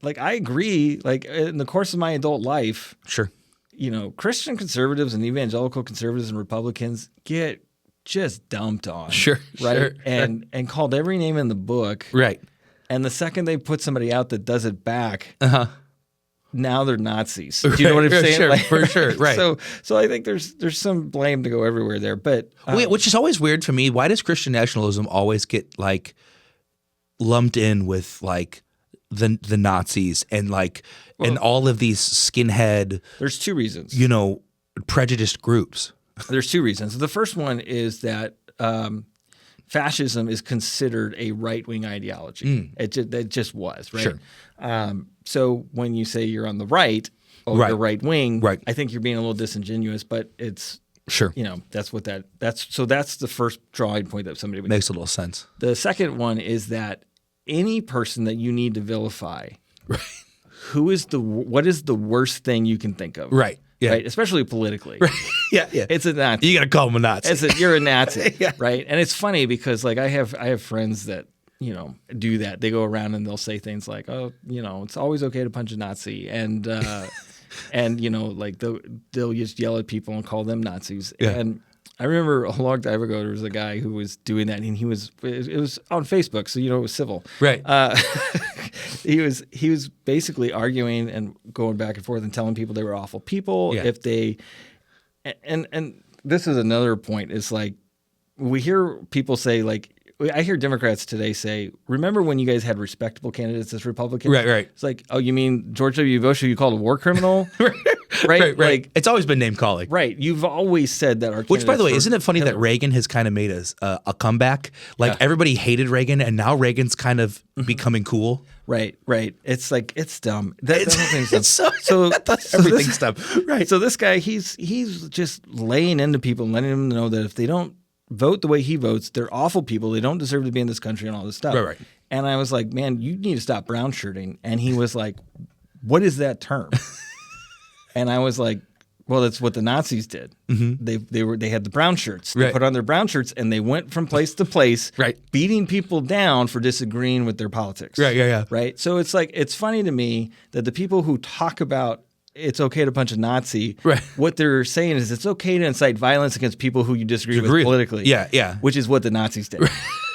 like, I agree, like, in the course of my adult life, sure, you know, Christian conservatives and evangelical conservatives and Republicans get just dumped on. Sure. Right. And called every name in the book. Right. And the second they put somebody out that does it back, now they're Nazis. Do you know what I'm saying? Sure, for sure. Right. So I think there's some blame to go everywhere there. But which is always weird for me. Why does Christian nationalism always get, like, lumped in with, like, the Nazis and, like, and all of these skinhead, there's two reasons, you know, prejudiced groups? There's two reasons. The first one is that fascism is considered a right-wing ideology. It just was, right? Sure. So when you say you're on the right or Right. you're right-wing, Right. I think you're being a little disingenuous, but it's, Sure. that's the first drawing point that somebody would Makes a little sense. The second one is that any person that you need to vilify, what is the worst thing you can think of? Right. Yeah. Right? Especially politically. Right. Yeah. Yeah. It's a Nazi. You got to call him a Nazi. You're a Nazi, Yeah. right? And it's funny because like I have friends that do that. They go around and they'll say things like, "Oh, it's always okay to punch a Nazi," and like they'll just yell at people and call them Nazis. Yeah. And I remember a long time ago there was a guy who was doing that, and it was on Facebook, so it was civil, Right. He was basically arguing and going back and forth and telling people they were awful people Yeah. if they, and this is another point. It's like we hear people say like. I hear Democrats today say, remember when you guys had respectable candidates as Republicans? Right. It's like, oh, you mean George W. Bush, who you called a war criminal? Right. Like, it's always been name calling. Right. You've always said that our Which, by the way, candidates isn't it funny Hitler. that Reagan has kind of made a comeback? Like everybody hated Reagan, and now Reagan's kind of becoming cool. Right. It's like it's dumb. That whole thing's dumb. It's so everything's dumb. Right. So this guy, he's just laying into people and letting them know that if they don't vote the way he votes, they're awful people. They don't deserve to be in this country and all this stuff. Right. And I was like, man, you need to stop brown shirting. And he was like, what is that term? And I was like, well, that's what the Nazis did. Mm-hmm. They had the brown shirts. They put on their brown shirts and they went from place to place, beating people down for disagreeing with their politics. Right. Yeah. Right. So it's like it's funny to me that the people who talk about it's okay to punch a Nazi. Right. What they're saying is it's okay to incite violence against people who you disagree with politically. Yeah. Which is what the Nazis did.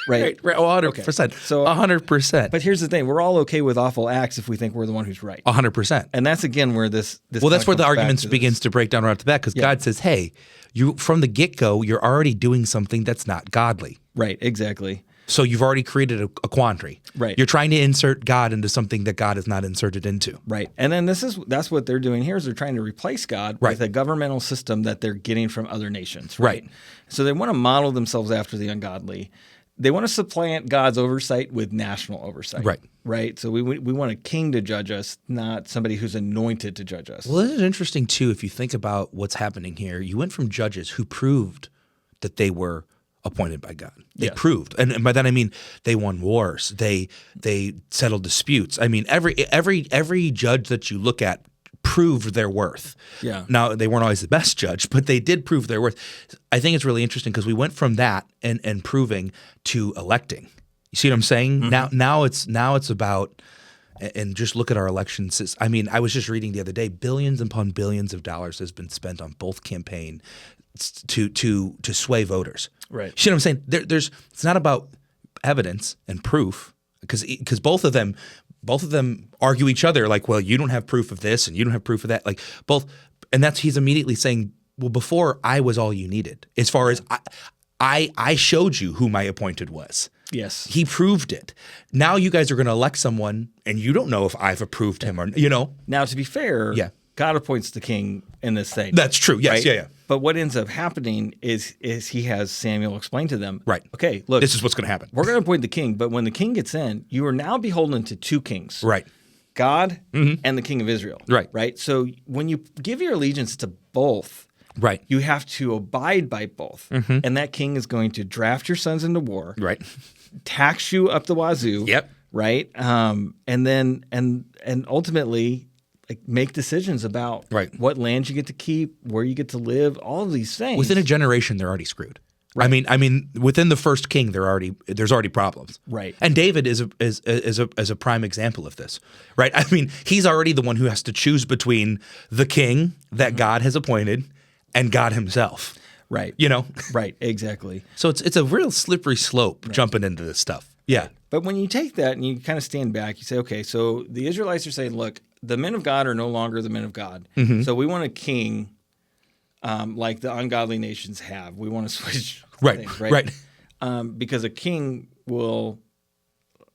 Right. 100%. So 100%. But here's the thing: we're all okay with awful acts if we think we're the one who's right. 100%. And that's again where this. Well, that's where the argument begins to break down right off the bat because God says, "Hey, you from the get-go, you're already doing something that's not godly." Right. Exactly. So you've already created a quandary. Right. You're trying to insert God into something that God is not inserted into. Right. And then that's what they're doing here is they're trying to replace God with a governmental system that they're getting from other nations. Right. So they want to model themselves after the ungodly. They want to supplant God's oversight with national oversight. Right. So we want a king to judge us, not somebody who's anointed to judge us. Well, this is interesting too. If you think about what's happening here, you went from judges who proved that they were appointed by God. They proved, and by that I mean they won wars. They settled disputes. I mean every judge that you look at proved their worth. Yeah. Now they weren't always the best judge, but they did prove their worth. I think it's really interesting because we went from that and proving to electing. You see what I'm saying? Mm-hmm. Now it's about. And just look at our elections. I mean, I was just reading the other day, billions upon billions of dollars has been spent on both campaigns to sway voters. Right. You see what I'm saying? It's not about evidence and proof because both of them argue each other like, well, you don't have proof of this and you don't have proof of that. Like both, and he's immediately saying, well, before I was all you needed. As far as I showed you who my appointed was. Yes. He proved it. Now you guys are going to elect someone and you don't know if I've approved him or, Now, to be fair, God appoints the king in this thing. That's true. Yes. Right? Yeah. But what ends up happening is he has Samuel explain to them, right? Okay, look, this is what's going to happen. We're going to appoint the king, but when the king gets in, you are now beholden to two kings. Right. God and the king of Israel. Right. Right. So when you give your allegiance to both, right, you have to abide by both. And that king is going to draft your sons into war. Right. Tax you up the wazoo. Yep. Right. And then ultimately make decisions about what land you get to keep, where you get to live, all of these things. Within a generation, they're already screwed. Right. I mean, within the first king, there's already problems. Right. And David is a prime example of this. Right. I mean, he's already the one who has to choose between the king that God has appointed and God himself. Right. Right. Exactly. So it's a real slippery slope jumping into this stuff. Yeah. But when you take that and you kind of stand back, you say, okay, so the Israelites are saying, look, the men of God are no longer the men of God. So we want a king like the ungodly nations have. We want to switch things, right? Because a king will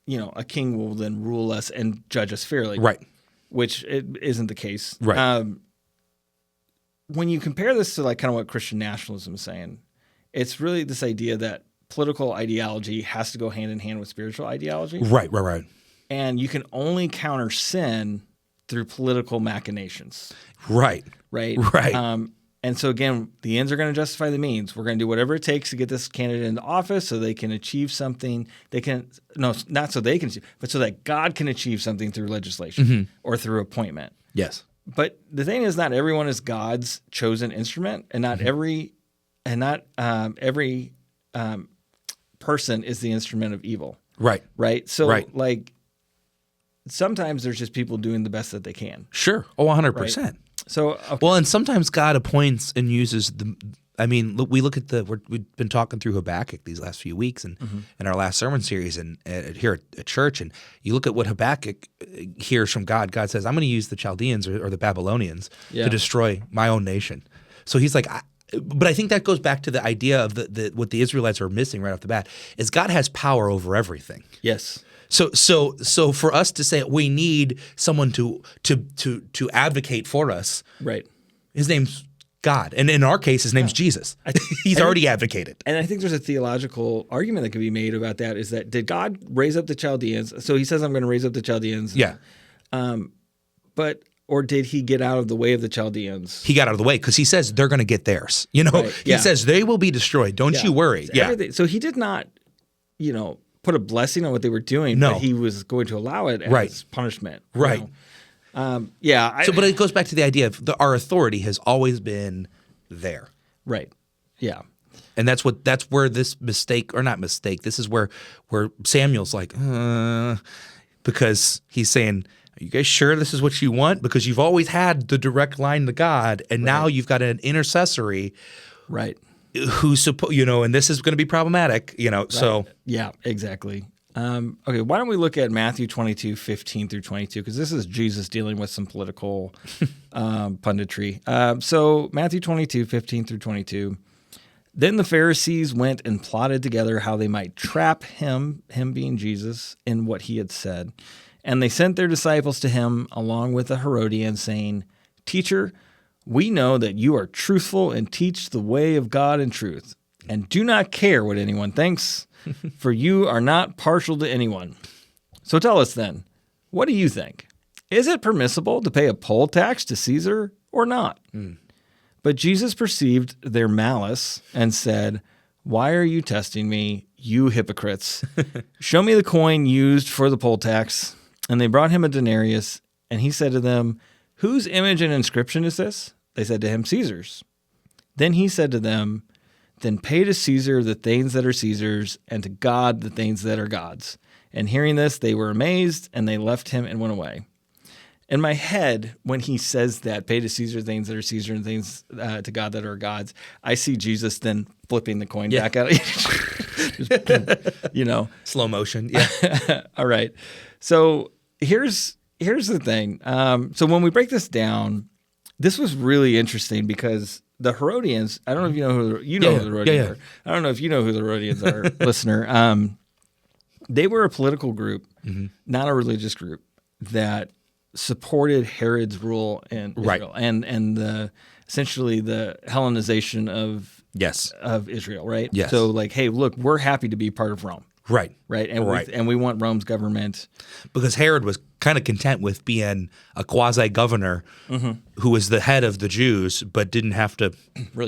then rule us and judge us fairly. Right. Which it isn't the case. Right. when you compare this to like kind of what Christian nationalism is saying, it's really this idea that political ideology has to go hand in hand with spiritual ideology. Right. And you can only counter sin through political machinations. Right. Right. And so again, the ends are going to justify the means. We're going to do whatever it takes to get this candidate into office so they can achieve something. Not so they can, but so that God can achieve something through legislation or through appointment. Yes. But the thing is, not everyone is God's chosen instrument, and not every person is the instrument of evil. Right. So like sometimes there's just people doing the best that they can. Sure. 100%. Right? So well, and sometimes God appoints and uses the. I mean, we look at we've been talking through Habakkuk these last few weeks, and in our last sermon series, and here at church, and you look at what Habakkuk hears from God. God says, "I'm going to use the Chaldeans or the Babylonians to destroy my own nation." So he's like, but I think that goes back to the idea of what the Israelites are missing right off the bat is God has power over everything. Yes. So for us to say we need someone to advocate for us, right? His name's God, and in our case, his name's Jesus. He's already advocated. And I think there's a theological argument that could be made about that. Is that did God raise up the Chaldeans? So he says, "I'm going to raise up the Chaldeans." Yeah. Or did he get out of the way of the Chaldeans? He got out of the way because he says they're going to get theirs. He says they will be destroyed. Don't you worry. So he did not, put a blessing on what they were doing, but he was going to allow it as punishment. Right. But it goes back to the idea of our authority has always been there. Right. Yeah. And that's where this mistake, or not mistake, this is where Samuel's like, because he's saying, are you guys sure this is what you want? Because you've always had the direct line to God, and now you've got an intercessory. Right. Who's and this is going to be problematic, so. Yeah, exactly. Okay, why don't we look at Matthew 22:15 through 22, because this is Jesus dealing with some political punditry. So Matthew 22:15 through 22. Then the Pharisees went and plotted together how they might trap him being Jesus, in what he had said. And they sent their disciples to him along with the Herodians, saying, "Teacher, we know that you are truthful and teach the way of God in truth, and do not care what anyone thinks, for you are not partial to anyone. So tell us then, what do you think? Is it permissible to pay a poll tax to Caesar or not?" But Jesus perceived their malice and said, "Why are you testing me, you hypocrites? Show me the coin used for the poll tax." And they brought him a denarius, and he said to them, "Whose image and inscription is this?" They said to him, "Caesar's." Then he said to them, "Then pay to Caesar the things that are Caesar's, and to God the things that are God's." And hearing this, they were amazed, and they left him and went away. In my head, when he says that, pay to Caesar things that are Caesar and things to God that are God's, I see Jesus then flipping the coin back out. Slow motion. Yeah. All right. So here's the thing. So when we break this down, this was really interesting because the Herodians, I don't know if you know who who the Herodians are. I don't know if you know who the Herodians are, listener. They were a political group, not a religious group, that supported Herod's rule in Israel and essentially the Hellenization of Israel, right? Yes. So like, hey, look, we're happy to be part of Rome. Right. And we want Rome's government. Because Herod was kind of content with being a quasi-governor who was the head of the Jews, but didn't have to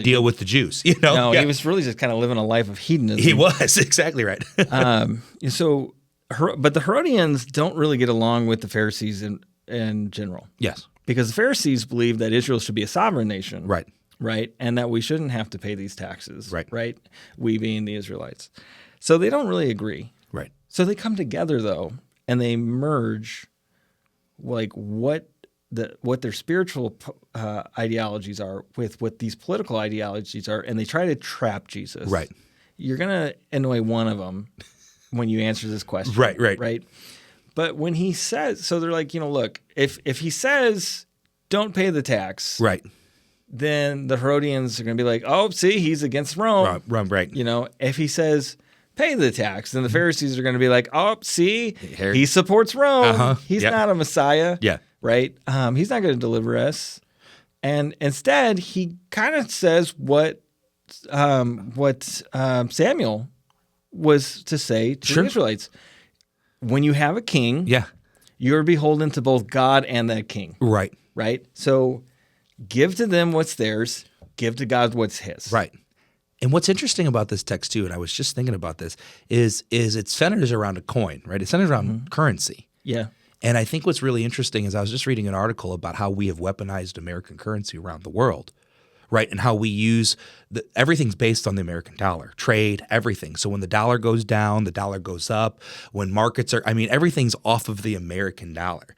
deal with the Jews. No, he was really just kind of living a life of hedonism. He was, exactly right. But the Herodians don't really get along with the Pharisees in general. Yes. Because the Pharisees believe that Israel should be a sovereign nation. Right. Right? And that we shouldn't have to pay these taxes. Right. We being the Israelites. So they don't really agree. Right. So they come together, though, and they merge like what their spiritual ideologies are with what these political ideologies are, and they try to trap Jesus. Right. You're going to annoy one of them when you answer this question. Right. But when he says, so they're like, look, if he says don't pay the tax, right, then the Herodians are going to be like, oh, see, he's against Rome. Right. If he says pay the tax, then the Pharisees are going to be like, oh, see, he supports Rome. He's not a Messiah. Yeah. Right? He's not going to deliver us. And instead, he kind of says what Samuel was to say to the Israelites. When you have a king, you're beholden to both God and that king. Right. Right? So give to them what's theirs, give to God what's his. Right. And what's interesting about this text too, and I was just thinking about this, is it centers around a coin, right? It centers around currency. Yeah. And I think what's really interesting is I was just reading an article about how we have weaponized American currency around the world, right? And how we use everything's based on the American dollar, trade, everything. So when the dollar goes down, the dollar goes up. When markets are, everything's off of the American dollar.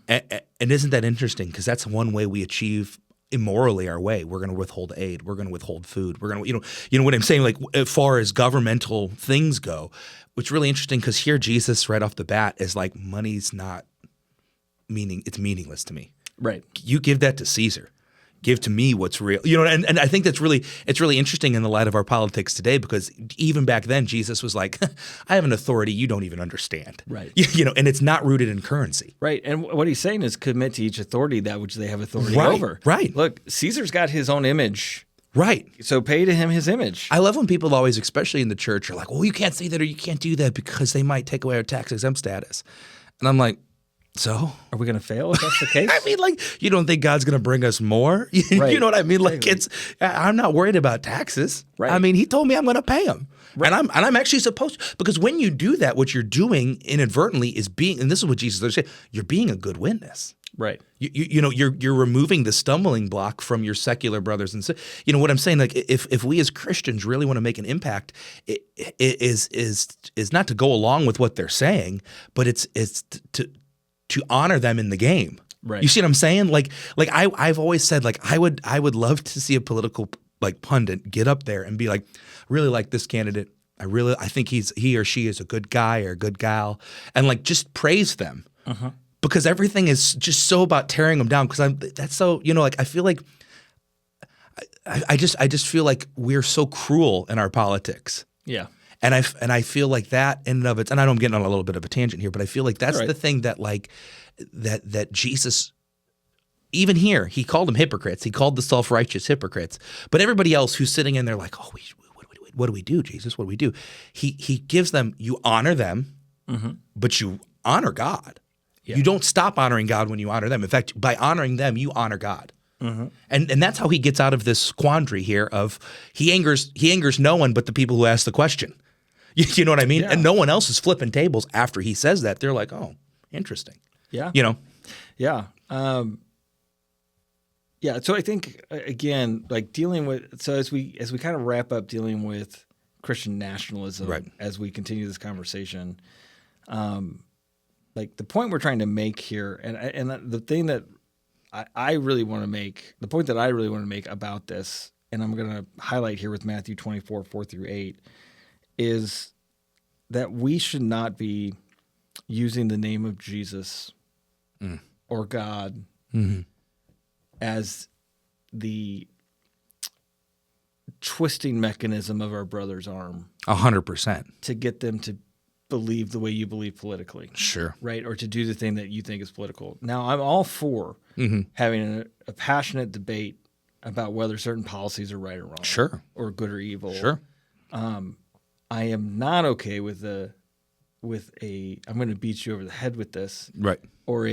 And isn't that interesting? Because that's one way we achieve immorally our way. We're going to withhold aid. We're going to withhold food. We're going to, you know what I'm saying? Like as far as governmental things go, which really interesting because here Jesus right off the bat is like, money's not it's meaningless to me. Right. You give that to Caesar. Give to me what's real. You know, and I think it's really interesting in the light of our politics today because even back then Jesus was like, I have an authority you don't even understand. Right. You know, and it's not rooted in currency. Right. And what he's saying is commit to each authority that which they have authority Right. over. Right. Look, Caesar's got his own image. Right. So pay to him his image. I love when people always, especially in the church, are like, well, you can't say that or you can't do that because they might take away our tax exempt status. And I'm like, so? Are we going to fail if that's the case? I mean, like, you don't think God's going to bring us more? Right. You know what I mean? Like, I'm not worried about taxes. Right. I mean, he told me I'm going to pay him. Right. And I'm actually supposed to, because when you do that, what you're doing inadvertently is and this is what Jesus said, you're being a good witness. Right. You know, you're removing the stumbling block from your secular brothers and sisters. You know what I'm saying? Like, if we as Christians really want to make an impact, it is not to go along with what they're saying, but it's to honor them in the game. Right. You see what I'm saying? Like I've always said, like I would love to see a political like pundit get up there and be like, really like this candidate. I think he or she is a good guy or a good gal, and like just praise them. Because everything is just so about tearing them down. Because that's so, you know, like I feel like I just feel like we're so cruel in our politics. Yeah. And I feel like that in and of it, and I know I'm getting on a little bit of a tangent here, but I feel like that's the thing that like that Jesus, even here, he called them hypocrites. He called the self-righteous hypocrites. But everybody else who's sitting in there like, oh, what do we do, Jesus? What do we do? He gives them, you honor them, but you honor God. Yeah. You don't stop honoring God when you honor them. In fact, by honoring them, you honor God. And that's how he gets out of this quandary here of he angers no one but the people who ask the question. You know what I mean? Yeah. And no one else is flipping tables after he says that. They're like, oh, interesting. Yeah. You know? Yeah. Yeah. So I think again, like dealing with, so as we kind of wrap up dealing with Christian nationalism, right, as we continue this conversation, like the point we're trying to make here, and the thing that I really want to make, the point that I really want to make about this, and I'm going to highlight here with Matthew 24, 4-8, is that we should not be using the name of Jesus or God as the twisting mechanism of our brother's arm. 100%. To get them to believe the way you believe politically. Sure. Right? Or to do the thing that you think is political. Now, I'm all for having a passionate debate about whether certain policies are right or wrong. Sure. Or good or evil. Sure. I am not okay with a I'm going to beat you over the head with this. Right. Or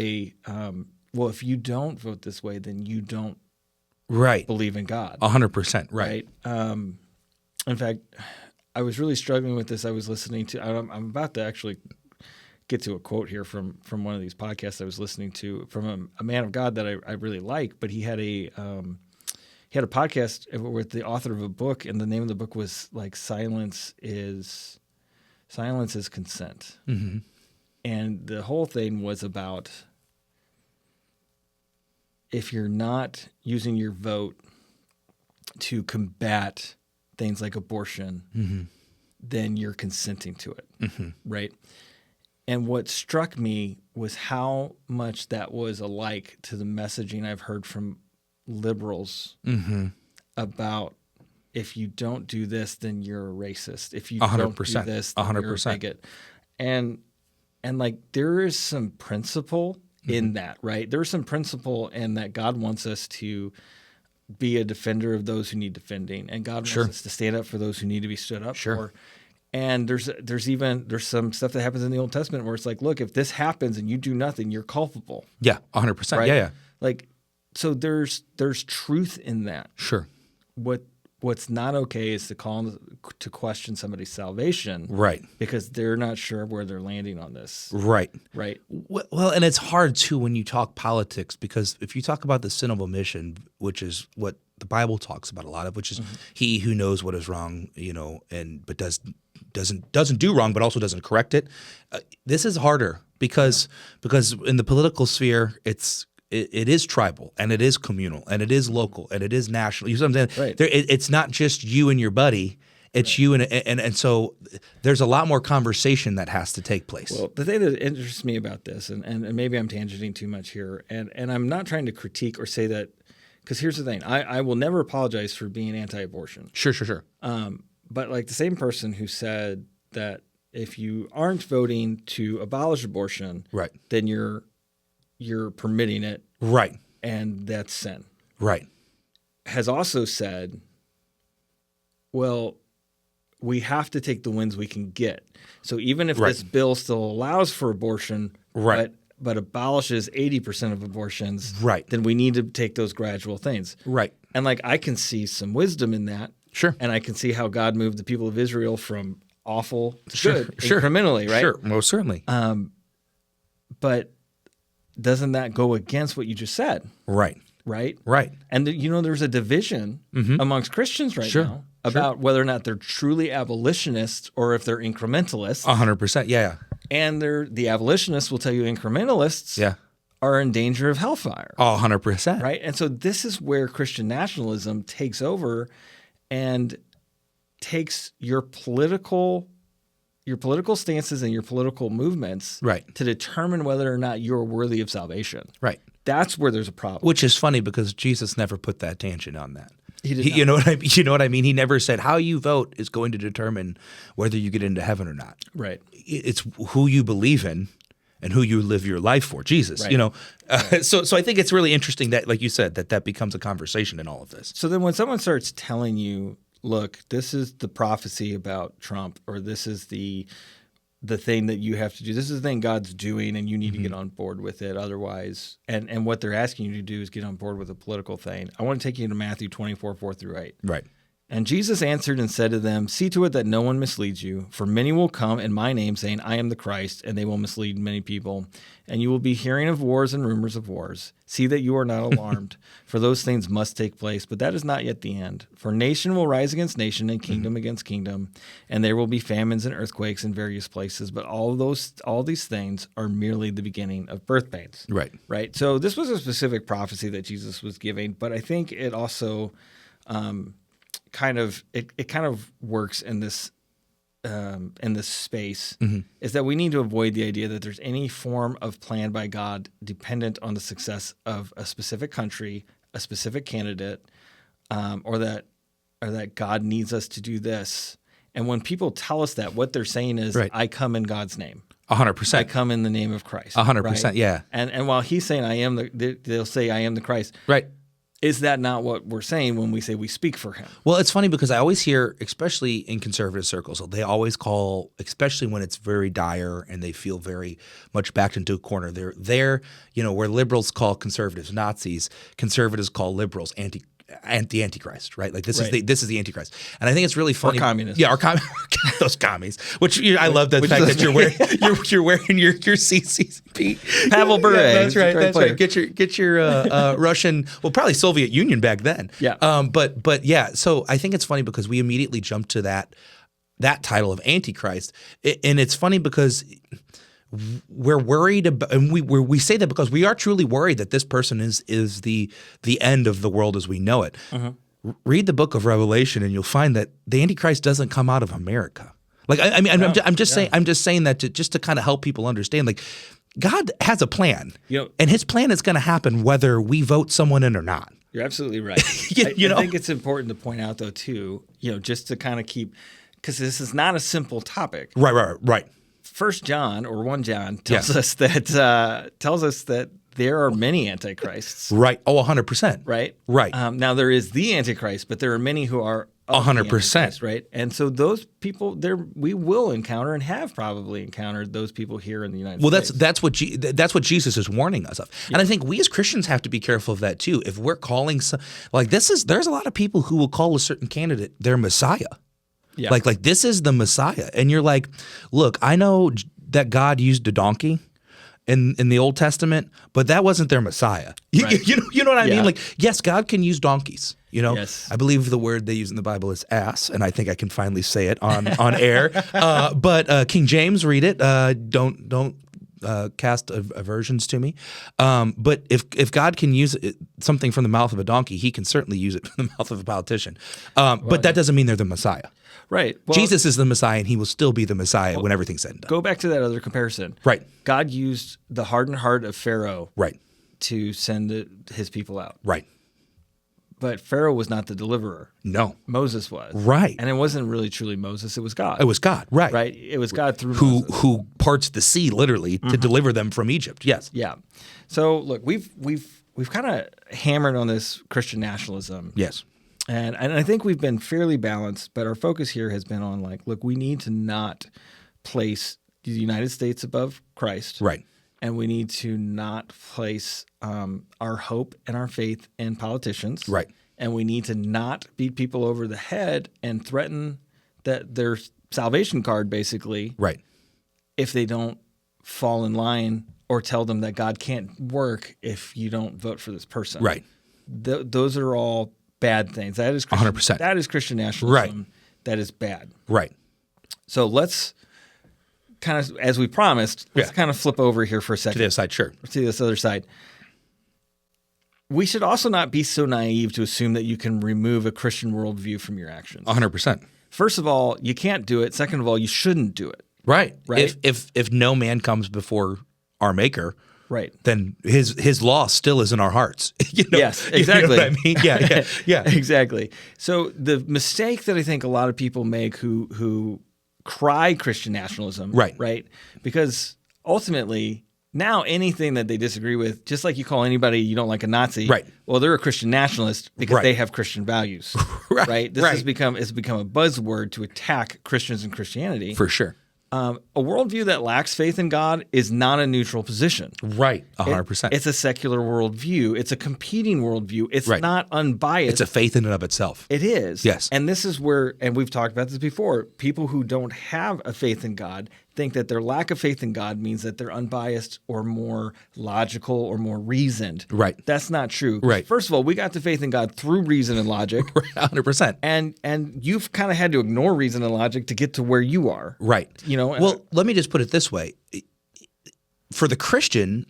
well, if you don't vote this way, then you don't believe in God. 100%. Right. In fact, I was really struggling with this. I was listening to, I'm about to actually get to a quote here from one of these podcasts I was listening to from a man of God that I really like, but he had a podcast with the author of a book, and the name of the book was like Silence is Consent. And the whole thing was about if you're not using your vote to combat things like abortion, then you're consenting to it, right? And what struck me was how much that was alike to the messaging I've heard from liberals about if you don't do this, then you're a racist. If you 100%, don't do this, then you're a bigot. And like there is some principle in that, right? There's some principle in that God wants us to be a defender of those who need defending, and God wants us to stand up for those who need to be stood up for. And there's some stuff that happens in the Old Testament where it's like, look, if this happens and you do nothing, you're culpable. Yeah, 100%. Right? Yeah. Like, so there's truth in that. Sure. What's not okay is to question somebody's salvation, Right? Because they're not sure where they're landing on this, Right? right? Well, and it's hard too when you talk politics, because if you talk about the sin of omission, which is what the Bible talks about a lot of, which is he who knows what is wrong, but doesn't do wrong, but also doesn't correct it. This is harder because in the political sphere, it is tribal, and it is communal, and it is local, and it is national. You see what I'm saying? Right. It's not just you and your buddy. It's you and so there's a lot more conversation that has to take place. Well, the thing that interests me about this, and maybe I'm tangenting too much here, and I'm not trying to critique or say that, because here's the thing. I will never apologize for being anti-abortion. Sure. But like the same person who said that if you aren't voting to abolish abortion, right, then you're permitting it, right, and that's sin, right, has also said, well, we have to take the wins we can get. So even if this bill still allows for abortion, but abolishes 80% of abortions, then we need to take those gradual things. Right. And like I can see some wisdom in that. Sure. And I can see how God moved the people of Israel from awful to good incrementally, right? Sure, most certainly. But doesn't that go against what you just said? Right. Right. And there's a division amongst Christians right now about whether or not they're truly abolitionists or if they're incrementalists. 100%. Yeah. And the abolitionists will tell you incrementalists are in danger of hellfire. 100%. Right. And so this is where Christian nationalism takes over and takes your political stances and your political movements to determine whether or not you're worthy of salvation. Right. That's where there's a problem. Which is funny because Jesus never put that tangent on that. He did not. You know what I mean? He never said how you vote is going to determine whether you get into heaven or not. Right. It's who you believe in and who you live your life for, Jesus. Right. So I think it's really interesting that, like you said, that becomes a conversation in all of this. So then when someone starts telling you, look, this is the prophecy about Trump, or this is the thing that you have to do. This is the thing God's doing, and you need to get on board with it. Otherwise, and what they're asking you to do is get on board with a political thing. I want to take you to Matthew 24:4-8. Right. And Jesus answered and said to them, see to it that no one misleads you, for many will come in my name saying, I am the Christ, and they will mislead many people. And you will be hearing of wars and rumors of wars. See that you are not alarmed, for those things must take place, but that is not yet the end. For nation will rise against nation and kingdom against kingdom, and there will be famines and earthquakes in various places, but all these things are merely the beginning of birth pains. Right. Right. So this was a specific prophecy that Jesus was giving, but I think it also kind of works in this space is that we need to avoid the idea that there's any form of plan by God dependent on the success of a specific country, a specific candidate, or that God needs us to do this. And when people tell us that, what they're saying is, I come in God's name. 100%. I come in the name of Christ. 100%. Right? Yeah. And while he's saying they'll say I am the Christ. Right. Is that not what we're saying when we say we speak for him? Well, it's funny because I always hear, especially in conservative circles, they always call, especially when it's very dire and they feel very much backed into a corner. They're where liberals call conservatives Nazis, conservatives call liberals Antichrist, right? Like this is the Antichrist, and I think it's really funny. Or communists, those commies. Which I love the fact that you're wearing your CCP Pavel Bure. Yeah, that's right. Get your Russian, well, probably Soviet Union back then. Yeah. But yeah. So I think it's funny because we immediately jump to that title of Antichrist, and it's funny because we're worried about, and we say that because we are truly worried that this person is the end of the world as we know it. Read the book of Revelation, and you'll find that the Antichrist doesn't come out of America. Like I'm just saying that to kind of help people understand. Like God has a plan, and His plan is going to happen whether we vote someone in or not. You're absolutely right. I think it's important to point out though too, just to kind of keep, because this is not a simple topic. Right. First John or 1 John tells us that there are many antichrists. Right. Oh, 100%. Right. Right. Now there is the antichrist, but there are many who are 100%. Right. And so those people we will encounter and have probably encountered those people here in the United States. Well, that's what Jesus is warning us of. And I think we as Christians have to be careful of that too. If we're calling there's a lot of people who will call a certain candidate their Messiah. Yeah. Like this is the Messiah. And you're like, look, I know that God used a donkey in the Old Testament, but that wasn't their Messiah. Right. You know what I Yeah. mean? Like, yes, God can use donkeys. Yes. I believe the word they use in the Bible is ass, and I think I can finally say it on air. But King James, read it. Don't cast aversions to me. But if God can use something from the mouth of a donkey, he can certainly use it from the mouth of a politician. But that doesn't mean they're the Messiah. Right. Well, Jesus is the Messiah, and he will still be the Messiah when everything's said and done. go back to that other comparison. Right. God used the hardened heart of Pharaoh Right. to send his people out. Right. But Pharaoh was not the deliverer. No. Moses was. Right. And it wasn't really truly Moses, it was God. It was God. Right. Right? It was God through Moses. Who parts the sea literally to deliver them from Egypt. Yes. Yeah. So look, we've kind of hammered on this Christian nationalism. Yes. And I think we've been fairly balanced, but our focus here has been on look, we need to not place the United States above Christ. Right. And we need to not place our hope and our faith in politicians. Right. And we need to not beat people over the head and threaten that their salvation card, basically, Right. if they don't fall in line, or tell them that God can't work if you don't vote for this person. Right. Those are all bad things. That is Christian, 100%. That is Christian nationalism. Right. That is bad. Right. So let's kind of, as we promised, let's kind of flip over here for a To second. the other side, sure. To this other side. We should also not be so naive to assume that you can remove a Christian worldview from your actions. 100%. First of all, you can't do it. Second of all, you shouldn't do it. Right. Right. If no man comes before our Maker, Right. then his law still is in our hearts. Yes, exactly. You know what I mean? Yeah. Exactly. So the mistake that I think a lot of people make who cry Christian nationalism, right? Because ultimately, now anything that they disagree with, just like you call anybody you don't like a Nazi, Right. well, they're a Christian nationalist because Right. they have Christian values, Right. This Right. has become a buzzword to attack Christians and Christianity. For sure. A worldview that lacks faith in God is not a neutral position. Right. 100%. It's a secular worldview. It's a competing worldview. It's Right. not unbiased. It's a faith in and of itself. It is. Yes. And this is where, and we've talked about this before, people who don't have a faith in God think that their lack of faith in God means that they're unbiased or more logical or more reasoned. Right. That's not true. Right. First of all, we got to faith in God through reason and logic. 100%. And you've kind of had to ignore reason and logic to get to where you are. Right. Well, let me just put it this way. For the Christian,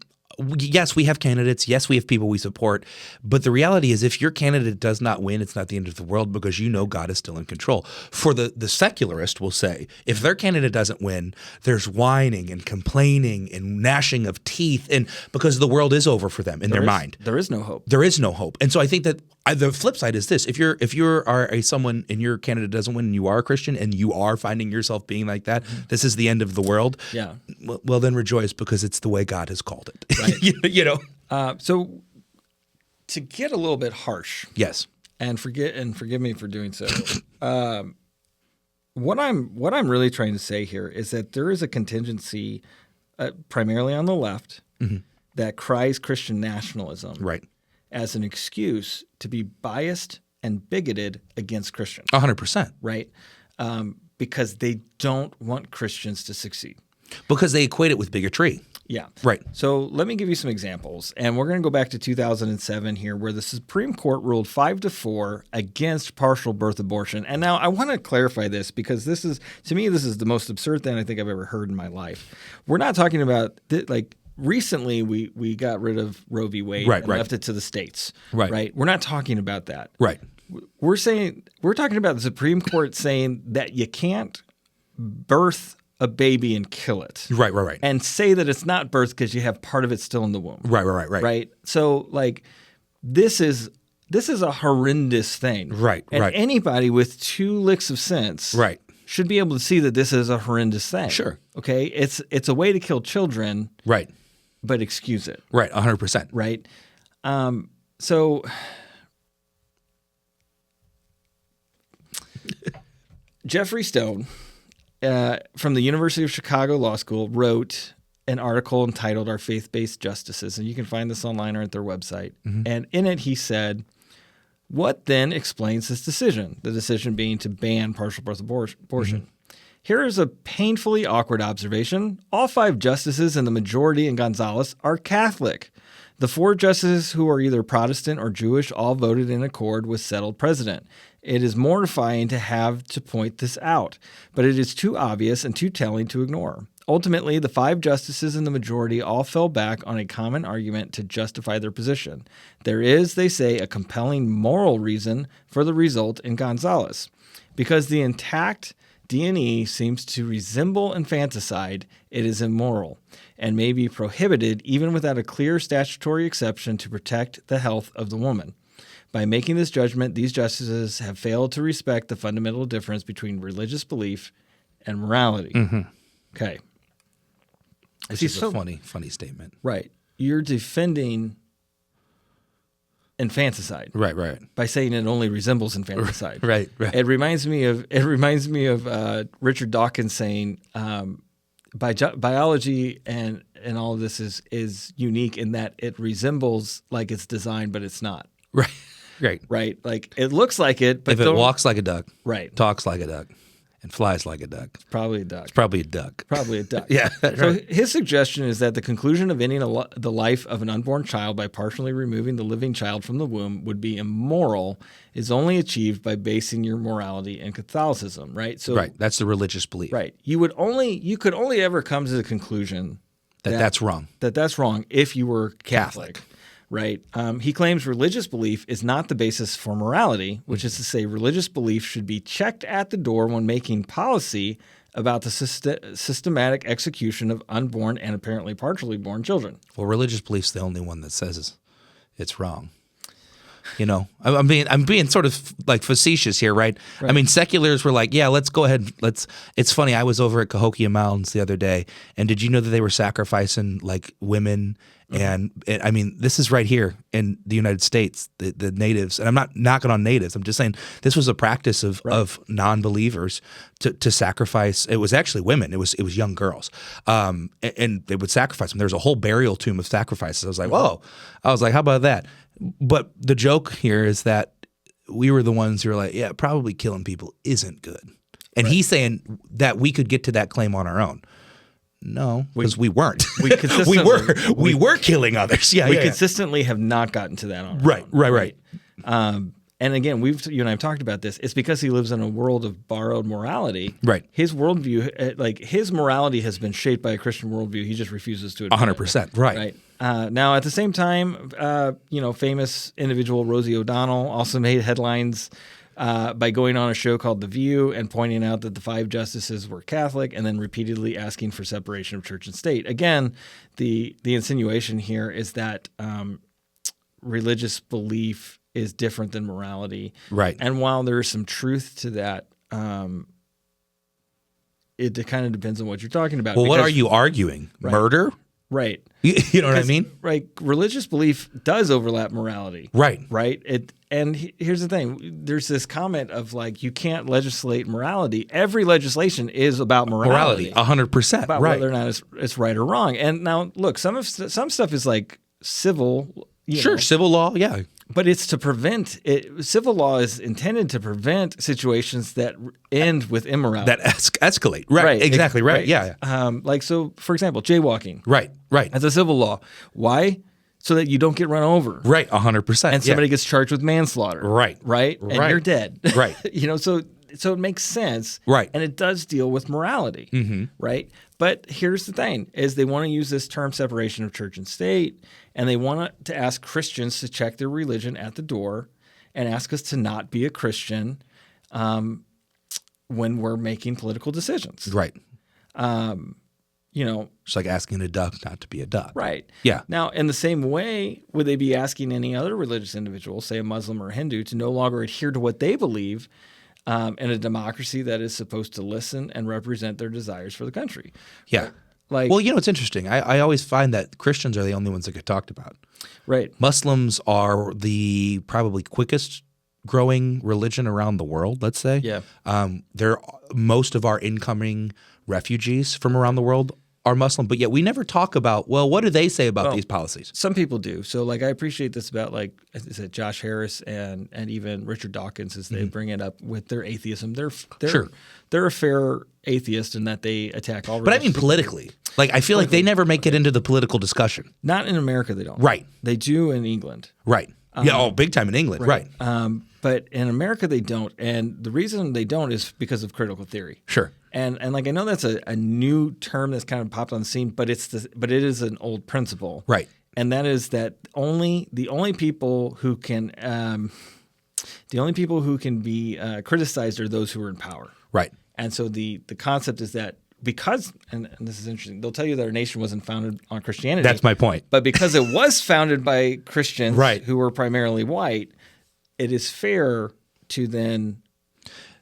yes, we have candidates. Yes, we have people we support. But the reality is if your candidate does not win, it's not the end of the world because you know God is still in control. For the secularist will say, if their candidate doesn't win, there's whining and complaining and gnashing of teeth and because the world is over for them in their mind. There is no hope. There is no hope. And so I think that the flip side is this. If you're someone and your candidate doesn't win and you are a Christian and you are finding yourself being like that, this is the end of the world. Yeah. Well, then rejoice because it's the way God has called it. Right. you know? So to get a little bit harsh, Yes. and forgive me for doing so. What I'm really trying to say here is that there is a contingency, primarily on the left, that cries Christian nationalism Right. as an excuse to be biased and bigoted against Christians, 100%. right? Because they don't want Christians to succeed. Because they equate it with bigotry. Yeah. Right. So let me give you some examples. And we're going to go back to 2007 here where the Supreme Court ruled 5-4 against partial birth abortion. And now I want to clarify this because to me, this is the most absurd thing I think I've ever heard in my life. We're not talking about recently we got rid of Roe v. Wade and left it to the states. Right. We're not talking about that. Right. We're talking about the Supreme Court saying that you can't birth a baby and kill it. Right. And say that it's not birth because you have part of it still in the womb. Right. So this is a horrendous thing. Right. And anybody with two licks of sense should be able to see that this is a horrendous thing. Sure. Okay? It's a way to kill children, Right. but excuse it. Right. 100%. Right? So Jeffrey Stone from the University of Chicago Law School wrote an article entitled Our Faith-Based Justices, and you can find this online or at their website. And in it he said, what then explains this decision? The decision being to ban partial birth abortion. Here is a painfully awkward observation. All 5 justices and the majority in Gonzales are Catholic. The 4 justices who are either Protestant or Jewish all voted in accord with settled precedent. It is mortifying to have to point this out, but it is too obvious and too telling to ignore. Ultimately, the 5 justices in the majority all fell back on a common argument to justify their position. There is, they say, a compelling moral reason for the result in Gonzales. Because the intact D&E seems to resemble infanticide, it is immoral and may be prohibited even without a clear statutory exception to protect the health of the woman. By making this judgment, these justices have failed to respect the fundamental difference between religious belief and morality. Okay. Which is a funny statement. Right. You're defending infanticide. Right. By saying it only resembles infanticide. Right. It reminds me of Richard Dawkins saying biology and all of this is unique in that it resembles like it's designed, but it's not. Right. Right. Like it looks like it, but if it walks like a duck, right, talks like a duck, and flies like a duck, it's probably a duck. It's probably a duck. Probably a duck. Yeah. So his suggestion is that the conclusion of ending the life of an unborn child by partially removing the living child from the womb would be immoral is only achieved by basing your morality in Catholicism, right? So right. That's the religious belief. Right. You could only ever come to the conclusion that's wrong. That's wrong if you were Catholic. Right. He claims religious belief is not the basis for morality, which is to say religious belief should be checked at the door when making policy about the systematic execution of unborn and apparently partially born children. Well, religious belief's the only one that says it's wrong. You know, I'm being sort of like facetious here, right? I mean, seculars were like, yeah, let's go ahead. It's funny. I was over at Cahokia Mountains the other day, and did you know that they were sacrificing like women? And I mean, this is right here in the United States, the natives, and I'm not knocking on natives. I'm just saying this was a practice of non-believers to sacrifice. It was actually women. It was young girls, and they would sacrifice them. There was a whole burial tomb of sacrifices. I was like, whoa. I was like, how about that? But the joke here is that we were the ones who were like, yeah, probably killing people isn't good. And he's saying that we could get to that claim on our own. No, because we weren't. We were killing others. Yeah, we consistently have not gotten to that on our own. Right. And again, you and I have talked about this. It's because he lives in a world of borrowed morality. Right. His worldview, like his morality, has been shaped by a Christian worldview. He just refuses to admit 100%. Right. Now, at the same time, famous individual Rosie O'Donnell also made headlines by going on a show called The View and pointing out that the 5 justices were Catholic and then repeatedly asking for separation of church and state. Again, the insinuation here is that religious belief is different than morality. Right. And while there's some truth to that, it kind of depends on what you're talking about. Well, what are you arguing? Right. Murder? Right. You know what I mean? Right. Religious belief does overlap morality. Right. Right. And here's the thing. There's this comment of like, you can't legislate morality. Every legislation is about morality. 100%. About whether or not it's right or wrong. And now, look, some stuff is like civil. Sure. Civil law. Yeah. But it's to prevent it. Civil law is intended to prevent situations that end with immorality. That escalate. Right. Exactly. Right. Yeah. Like, so, for example, jaywalking. Right. That's a civil law. Why? So that you don't get run over. Right. 100%. And somebody gets charged with manslaughter. Right. And you're dead. Right. So it makes sense. Right. And it does deal with morality. Mm-hmm. Right. But here's the thing, is they want to use this term separation of church and state, and they want to ask Christians to check their religion at the door and ask us to not be a Christian when we're making political decisions. Right. It's like asking a duck not to be a duck. Right. Yeah. Now, in the same way, would they be asking any other religious individual, say a Muslim or a Hindu, to no longer adhere to what they believe in a democracy that is supposed to listen and represent their desires for the country. Yeah. Like, Well, it's interesting. I always find that Christians are the only ones that get talked about. right. Muslims are the probably quickest growing religion around the world, let's say. Yeah. They're most of our incoming refugees from around the world are Muslim, but yet we never talk about, well, what do they say about these policies? Some people do. So, like, I appreciate this about, like, is it Josh Harris and even Richard Dawkins as they bring it up with their atheism. They're a fair atheist in that they attack all. But I mean politically. Like, I feel like they never make it into the political discussion. Not in America, they don't. Right. They do in England. Right. Big time in England. Right. But in America, they don't. And the reason they don't is because of critical theory. Sure. And like, I know that's a new term that's kind of popped on the scene, but it is an old principle. Right. And that is that the only people who can be criticized are those who are in power. Right. And so the concept is that because, and this is interesting, they'll tell you that our nation wasn't founded on Christianity. That's my point. But because it was founded by Christians Right. who were primarily white, it is fair to then,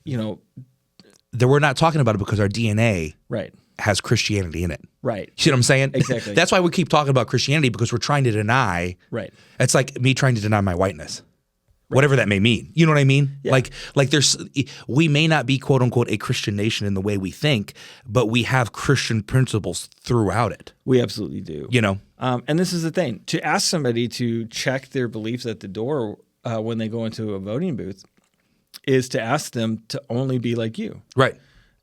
That we're not talking about it because our DNA right. has Christianity in it. Right. You see what I'm saying? Exactly. That's why we keep talking about Christianity, because we're trying to deny. Right. It's like me trying to deny my whiteness. Whatever that may mean. You know what I mean? Yeah. Like we may not be quote unquote a Christian nation in the way we think, but we have Christian principles throughout it. We absolutely do. And this is the thing. To ask somebody to check their beliefs at the door when they go into a voting booth is to ask them to only be like you. Right.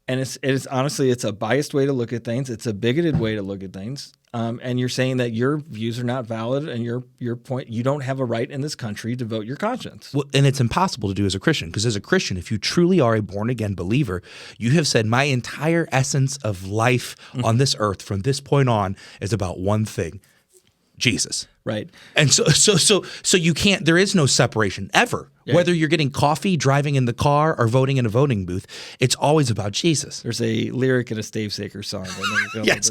And it's honestly, it's a biased way to look at things. It's a bigoted way to look at things. And you're saying that your views are not valid, and your point, you don't have a right in this country to vote your conscience. Well, and it's impossible to do as a Christian, because as a Christian, if you truly are a born again believer, you have said my entire essence of life on this earth from this point on is about one thing: Jesus. Right. And so you can't. There is no separation ever. Yeah. Whether you're getting coffee, driving in the car, or voting in a voting booth, it's always about Jesus. There's a lyric in a Stave Saker song. Yes.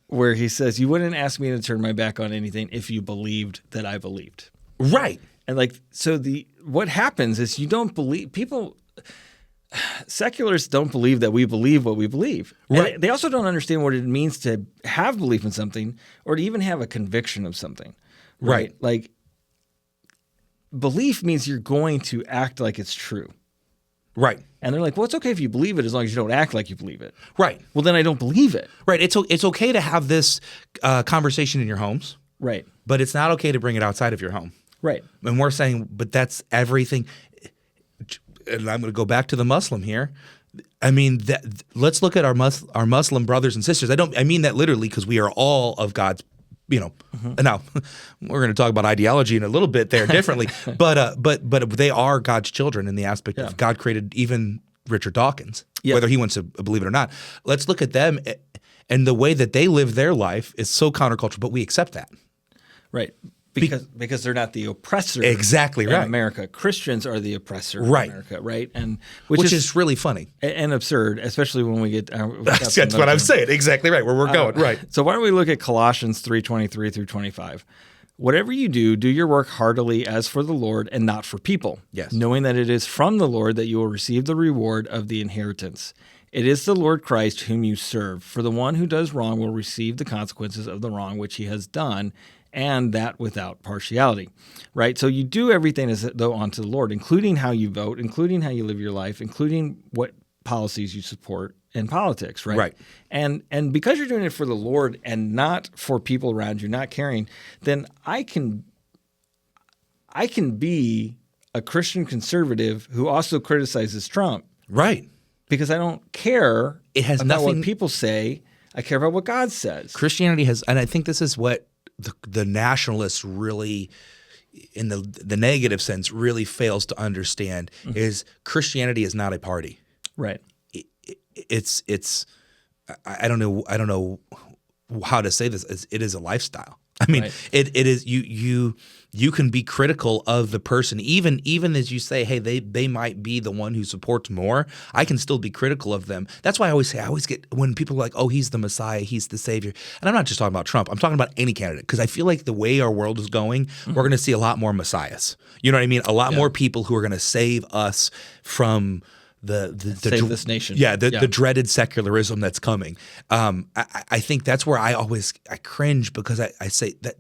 Where he says, "You wouldn't ask me to turn my back on anything if you believed that I believed." Right. And what happens is you don't believe people. Secularists don't believe that we believe what we believe. Right. And they also don't understand what it means to have belief in something or to even have a conviction of something. Right. Like, belief means you're going to act like it's true. Right. And they're like, well, it's okay if you believe it as long as you don't act like you believe it. Right. Well, then I don't believe it. Right. It's okay to have this conversation in your homes. Right. But it's not okay to bring it outside of your home. Right. And we're saying, but that's everything. And I'm going to go back to the Muslim here. I mean, let's look at our Muslim brothers and sisters. I mean that literally, because we are all of God's. Now we're going to talk about ideology in a little bit there differently, but they are God's children in the aspect of God created even Richard Dawkins, whether he wants to believe it or not. Let's look at them, and the way that they live their life is so countercultural, but we accept that. Right. Because they're not the oppressor. Exactly right. In America, Christians are the oppressor right. in America, right? And which is really funny and absurd, especially when we get. That's what I'm saying. Exactly right. Where we're going. Right. So why don't we look at Colossians 3:23 through 25? Whatever you do your work heartily as for the Lord and not for people. Yes. Knowing that it is from the Lord that you will receive the reward of the inheritance. It is the Lord Christ whom you serve. For the one who does wrong will receive the consequences of the wrong which he has done, and that without partiality, right? So you do everything as though unto the Lord, including how you vote, including how you live your life, including what policies you support in politics, right? Right. And because you're doing it for the Lord and not for people around you, not caring, then I can be a Christian conservative who also criticizes Trump, right? Because I don't care. It has about nothing. What people say. I care about what God says. Christianity has, and I think this is what the nationalists really, in the negative sense, really fails to understand is Christianity is not a party. Right. It's I don't know how to say this. It is a lifestyle. I mean, right. it is you can be critical of the person, even as you say, hey, they might be the one who supports more. I can still be critical of them. That's why I always get when people are like, oh, he's the Messiah, he's the Savior. And I'm not just talking about Trump. I'm talking about any candidate, because I feel like the way our world is going, we're going to see a lot more messiahs. You know what I mean? A lot more people who are going to save us from Save this nation. Yeah, the dreaded secularism that's coming. I think that's where I cringe, because I say that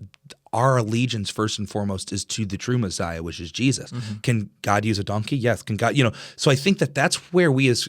our allegiance first and foremost is to the true Messiah, which is Jesus. Can God use a donkey? Yes. Can God, so I think that's where we as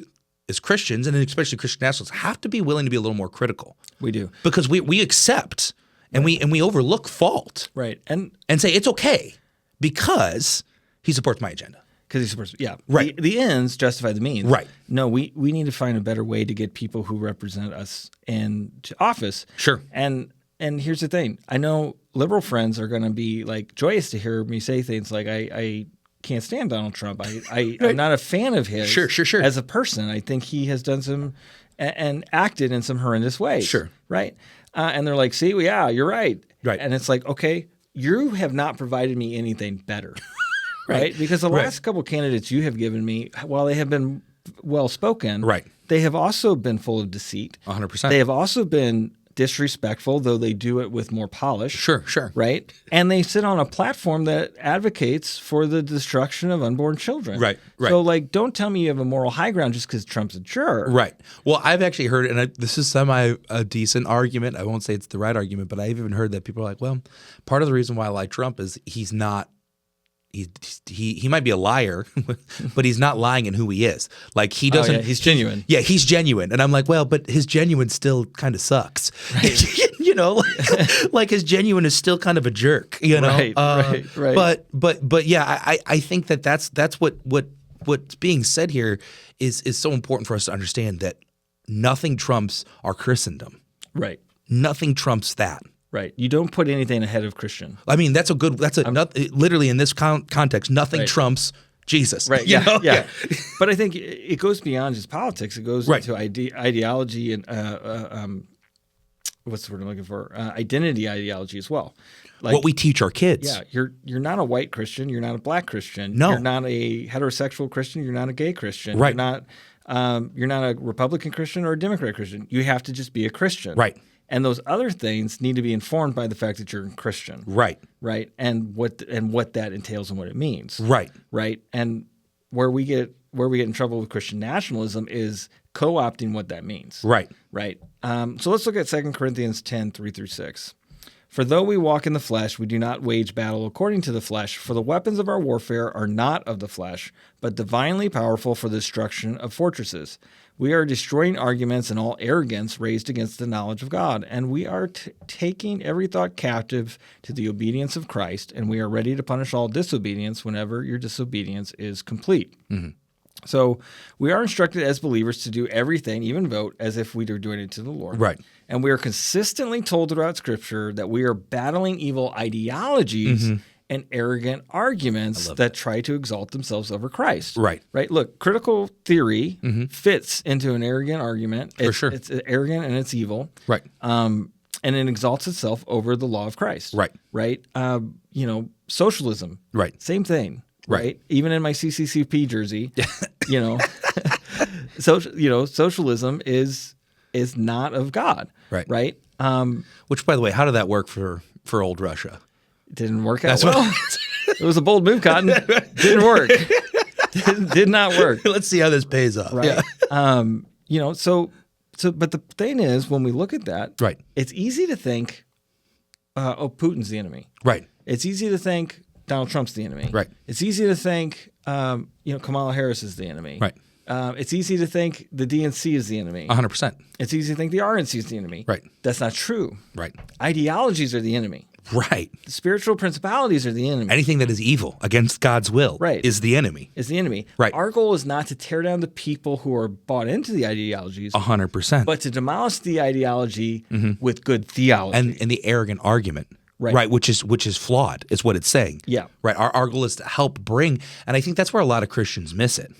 Christians, and especially Christian nationalists, have to be willing to be a little more critical. We do. Because we accept and we overlook fault. Right. And say it's okay because he supports my agenda. Because he's supposed to, yeah. Right. The ends justify the means. Right. No, we need to find a better way to get people who represent us into office. Sure. And here's the thing. I know liberal friends are going to be like joyous to hear me say things like, I can't stand Donald Trump. I'm not a fan of his. Sure. As a person. I think he has done some and acted in some horrendous ways. Sure. Right. And they're like, see, well, yeah, you're right. Right. And it's like, okay, you have not provided me anything better. Right? Because the last couple of candidates you have given me, while they have been well-spoken, they have also been full of deceit. 100%. They have also been disrespectful, though they do it with more polish. Sure. Right? And they sit on a platform that advocates for the destruction of unborn children. Right. So, don't tell me you have a moral high ground just because Trump's a jerk. Right. Well, I've actually heard, and this is a decent argument. I won't say it's the right argument, but I've even heard that people are like, well, part of the reason why I like Trump is he's not. He might be a liar, but he's not lying in who he is. Like he doesn't. He's genuine. Yeah, he's genuine, and I'm like, well, but his genuine still kind of sucks. Right. Like his genuine is still kind of a jerk. Right. But yeah, I think that's what's being said here is so important for us to understand that nothing trumps our Christendom. Right. Nothing trumps that. Right. You don't put anything ahead of Christian. I mean, literally in this context, nothing trumps Jesus. Right. Yeah. But I think it goes beyond just politics. It goes into ideology and what's the word I'm looking for? Identity ideology as well. Like, what we teach our kids. Yeah. You're not a white Christian. You're not a black Christian. No. You're not a heterosexual Christian. You're not a gay Christian. Right. You're not a Republican Christian or a Democrat Christian. You have to just be a Christian. Right. And those other things need to be informed by the fact that you're a Christian. Right. Right. And what that entails and what it means. Right. Right. And where we get in trouble with Christian nationalism is co-opting what that means. Right. Right. So let's look at 2 Corinthians 10, 3-6. For though we walk in the flesh, we do not wage battle according to the flesh, for the weapons of our warfare are not of the flesh, but divinely powerful for the destruction of fortresses. We are destroying arguments and all arrogance raised against the knowledge of God, and we are taking every thought captive to the obedience of Christ, and we are ready to punish all disobedience whenever your disobedience is complete. Mm-hmm. So we are instructed as believers to do everything, even vote, as if we were doing it to the Lord. Right. And we are consistently told throughout Scripture that we are battling evil ideologies and arrogant arguments that try to exalt themselves over Christ. Right. Right. Look, critical theory fits into an arrogant argument. For sure. It's arrogant and it's evil. Right. And it exalts itself over the law of Christ. Right. Right. Socialism. Right. Same thing. Right. Even in my CCCP jersey, socialism is not of God. Right. Right. Which, by the way, how did that work for old Russia? Didn't work out well. It was a bold move, Cotton. Didn't work. Did not work. Let's see how this pays off. Right. Yeah. But the thing is, when we look at that, right, it's easy to think, Putin's the enemy. Right. It's easy to think Donald Trump's the enemy. Right. It's easy to think, Kamala Harris is the enemy. Right. It's easy to think the DNC is the enemy. 100%. It's easy to think the RNC is the enemy. Right. That's not true. Right. Ideologies are the enemy. Right. The spiritual principalities are the enemy. Anything that is evil against God's will is the enemy. Is the enemy. Right. Our goal is not to tear down the people who are bought into the ideologies. 100%. But to demolish the ideology with good theology. And the arrogant argument. Right. Which is flawed, is what it's saying. Yeah. Right. Our goal is to help bring, and I think that's where a lot of Christians miss it.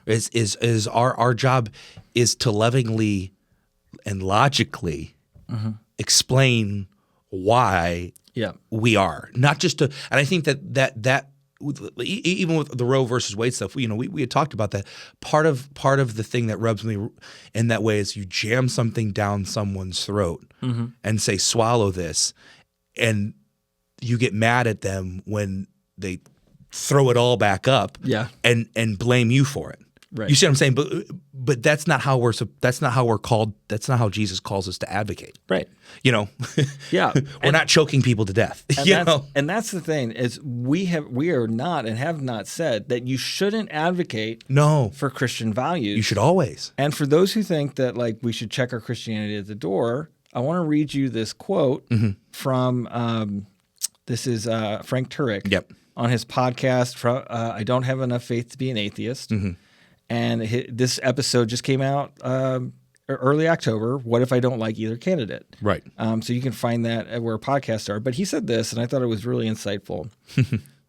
Is our job is to lovingly and logically explain why we are, not just to, and I think that even with the Roe versus Wade stuff, we had talked about that. Part of the thing that rubs me in that way is you jam something down someone's throat and say, swallow this, and you get mad at them when they throw it all back up and blame you for it. Right. You see what I'm saying? But that's not how we're called. That's not how Jesus calls us to advocate. Right. You know, Yeah. we're not choking people to death. And that's the thing is we are not and have not said that you shouldn't advocate for Christian values. You should always. And for those who think that like we should check our Christianity at the door, I want to read you this quote from this is Frank Turek. Yep. On his podcast, I Don't Have Enough Faith to Be an Atheist. And this episode just came out early October. What if I don't like either candidate? Right. So you can find that at where podcasts are. But he said this, and I thought it was really insightful.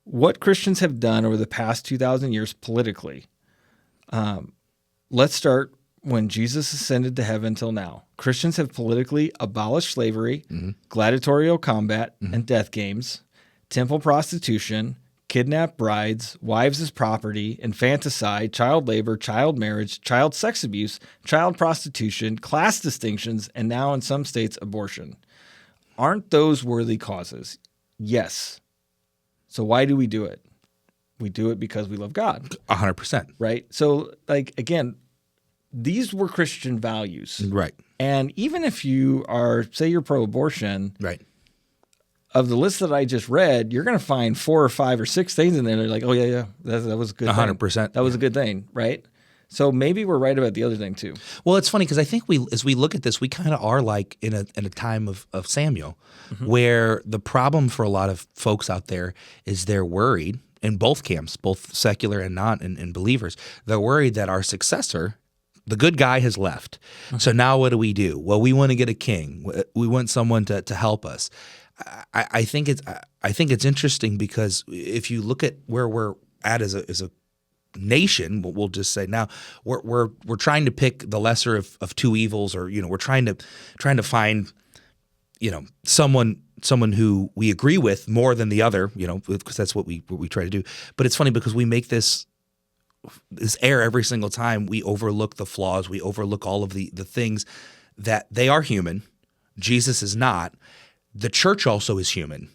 What Christians have done over the past 2,000 years politically. Let's start when Jesus ascended to heaven till now. Christians have politically abolished slavery, gladiatorial combat, and death games, temple prostitution, kidnapped brides, wives as property, infanticide, child labor, child marriage, child sex abuse, child prostitution, class distinctions, and now in some states, abortion. Aren't those worthy causes? Yes. So why do we do it? We do it because we love God. 100%. Right? So, like, again, these were Christian values. Right. And even if you are, say you're pro-abortion, right, of the list that I just read, you're going to find 4 or 5 or 6 things in there. They're like, oh, yeah, that was a good 100%. thing. That was a good thing, right? So maybe we're right about the other thing too. Well, it's funny because I think as we look at this, we kind of are like in a time of Samuel, where the problem for a lot of folks out there is they're worried in both camps, both secular and not and believers. They're worried that our successor, the good guy, has left. So now what do? Well, we want to get a king. We want someone to help us. I think it's interesting because if you look at where we're at as a nation, we'll just say now we're trying to pick the lesser of two evils, or we're trying to find someone who we agree with more than the other, because that's what we try to do. But it's funny because we make this error every single time. We overlook the flaws. We overlook all of the things that they are human. Jesus is not. The church also is human.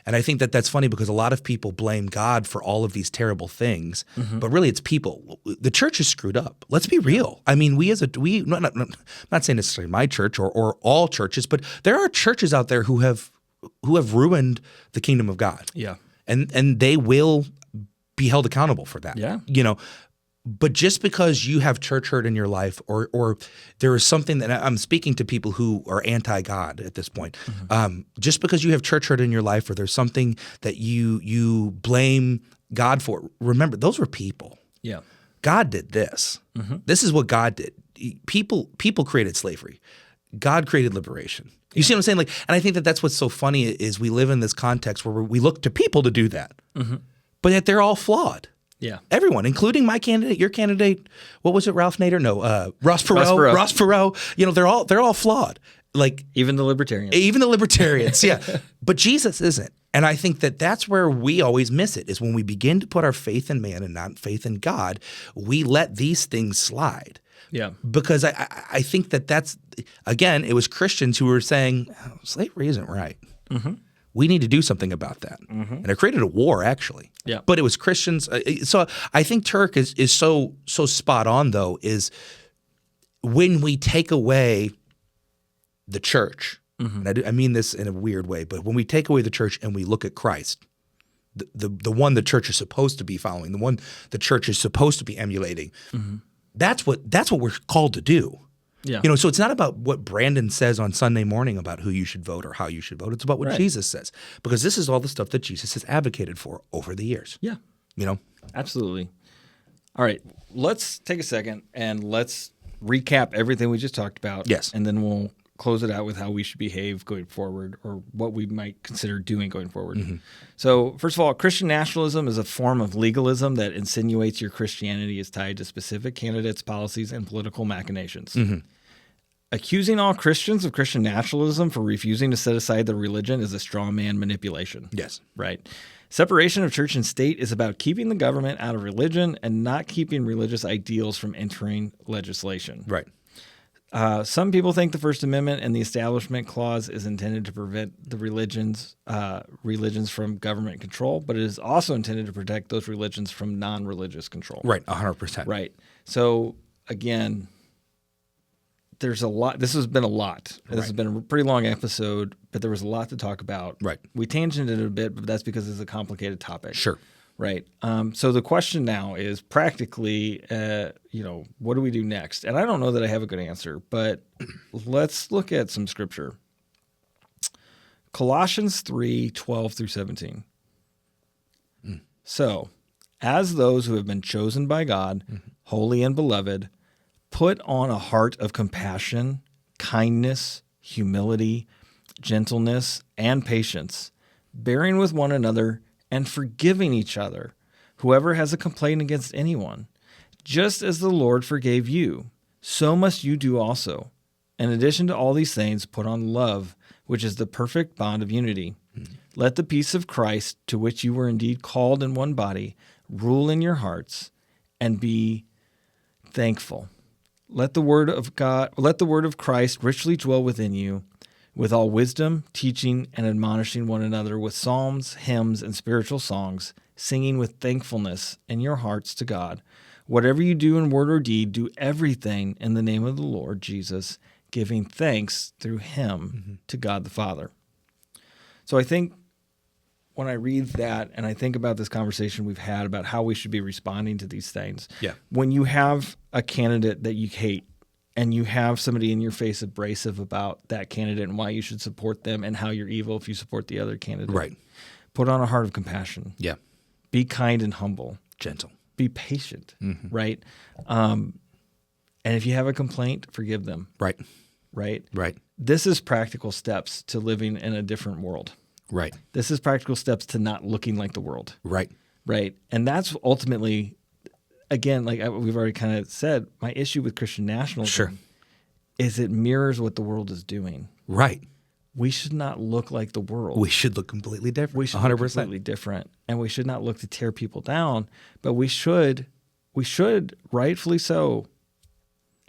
And I think that's funny because a lot of people blame God for all of these terrible things, but really it's people. The church is screwed up. Let's be real. I mean, not saying necessarily my church or all churches, but there are churches out there who have ruined the kingdom of God. Yeah. And they will be held accountable for that. Yeah. But just because you have church hurt in your life, or there is something that I'm speaking to people who are anti-God at this point, just because you have church hurt in your life, or there's something that you blame God for, remember, those were people. Yeah. God did this. This is what God did. People created slavery. God created liberation. You see what I'm saying? And I think that's what's so funny is we live in this context where we look to people to do that, but yet they're all flawed. Yeah. Everyone, including my candidate, your candidate. What was it, Ralph Nader? No, Ross Perot. Ross Perot. They're all flawed. Even the libertarians. Yeah. But Jesus isn't. And I think that's where we always miss it, is when we begin to put our faith in man and not faith in God, we let these things slide. Yeah. Because I think that's, again, it was Christians who were saying, slavery isn't right. We need to do something about that. And it created a war, actually. Yeah. But it was Christians. So I think Turk is so spot on, though, is when we take away the church, and I mean this in a weird way, but when we take away the church and we look at Christ, the one the church is supposed to be following, the one the church is supposed to be emulating, that's what we're called to do. Yeah. So it's not about what Brandon says on Sunday morning about who you should vote or how you should vote. It's about what Jesus says, because this is all the stuff that Jesus has advocated for over the years. Yeah. Absolutely. All right. Let's take a second and let's recap everything we just talked about. Yes. And then we'll close it out with how we should behave going forward, or what we might consider doing going forward. So first of all, Christian nationalism is a form of legalism that insinuates your Christianity is tied to specific candidates, policies, and political machinations. Accusing all Christians of Christian nationalism for refusing to set aside their religion is a straw man manipulation. Yes. Right. Separation of church and state is about keeping the government out of religion and not keeping religious ideals from entering legislation. Right. Some people think the First Amendment and the Establishment Clause is intended to prevent the religions from government control, but it is also intended to protect those religions from non-religious control. Right, 100%. Right. So again, there's a lot. This has been a lot. This has been a pretty long episode, but there was a lot to talk about. Right. We tangented it a bit, but that's because it's a complicated topic. Sure. Right. So the question now is practically, what do we do next? And I don't know that I have a good answer, but let's look at some scripture. Colossians 3:12 through 17. So, as those who have been chosen by God, holy and beloved, put on a heart of compassion, kindness, humility, gentleness, and patience, bearing with one another and forgiving each other, whoever has a complaint against anyone. Just as the Lord forgave you, so must you do also. In addition to all these things, put on love, which is the perfect bond of unity. Let the peace of Christ, to which you were indeed called in one body, rule in your hearts, and be thankful. Let the word of Christ richly dwell within you, with all wisdom, teaching and admonishing one another with psalms, hymns, and spiritual songs, singing with thankfulness in your hearts to God. Whatever you do in word or deed, do everything in the name of the Lord Jesus, giving thanks through him to God the Father. So I think when I read that and I think about this conversation we've had about how we should be responding to these things, when you have a candidate that you hate and you have somebody in your face abrasive about that candidate and why you should support them and how you're evil if you support the other candidate, put on a heart of compassion. Be kind and humble. Gentle. Be patient, right? And if you have a complaint, forgive them. Right. This is practical steps to living in a different world. This is practical steps to not looking like the world. Right. And that's ultimately, again, like we've already kind of said, my issue with Christian nationalism is it mirrors what the world is doing. We should not look like the world. We should look completely different. We should 100%. Look completely different. And we should not look to tear people down, but we should rightfully so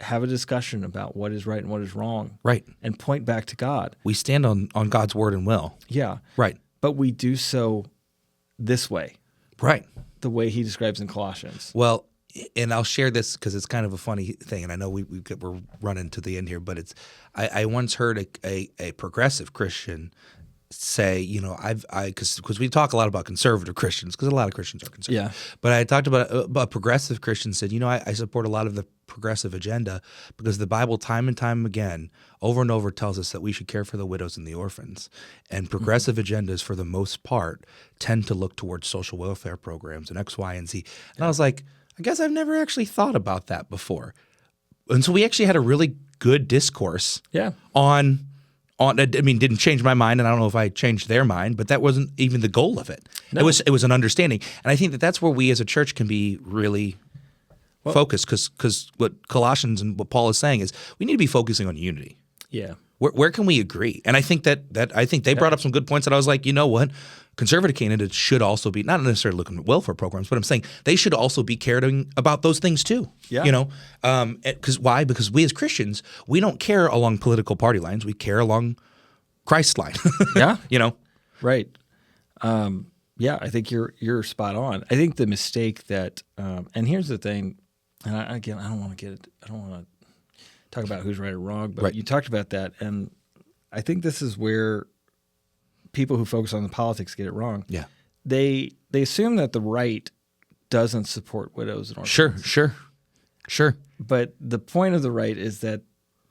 have a discussion about what is right and what is wrong. And point back to God. We stand on God's word and will. But we do so this way. The way he describes in Colossians. Well, and I'll share this because it's kind of a funny thing, and I know we're running to the end here, but I once heard a progressive Christian say, because we talk a lot about conservative Christians, because a lot of Christians are conservative. But I talked about a progressive Christian said, I support a lot of the progressive agenda because the Bible time and time again, over and over, tells us that we should care for the widows and the orphans. And progressive agendas, for the most part, tend to look towards social welfare programs and X, Y, and Z. And I was like, I guess I've never actually thought about that before. And so we actually had a really good discourse on didn't change my mind, and I don't know if I changed their mind, but that wasn't even the goal of it. No. It was an understanding. And I think that's where we as a church can be really focused, because what Colossians and what Paul is saying is we need to be focusing on unity. Where can we agree? And I think that I think they brought up some good points that I was like, you know what? Conservative candidates should also be not necessarily looking at welfare programs, but I'm saying they should also be caring about those things too. Why? Because we as Christians, we don't care along political party lines. We care along Christ's line. Right. I think you're spot on. I think the mistake that, and here's the thing, and I don't want to talk about who's right or wrong, but you talked about that, and I think this is where people who focus on the politics get it wrong. They assume that the right doesn't support widows and orphans. Sure. But the point of the right is that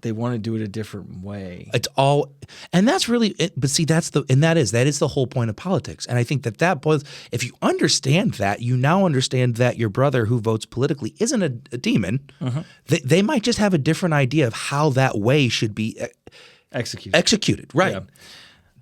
they want to do it a different way. It's all, and that's really it. But see, that is the whole point of politics. And I think that boils. If you understand that, you now understand that your brother who votes politically isn't a demon. They might just have a different idea of how that way should be executed. Right.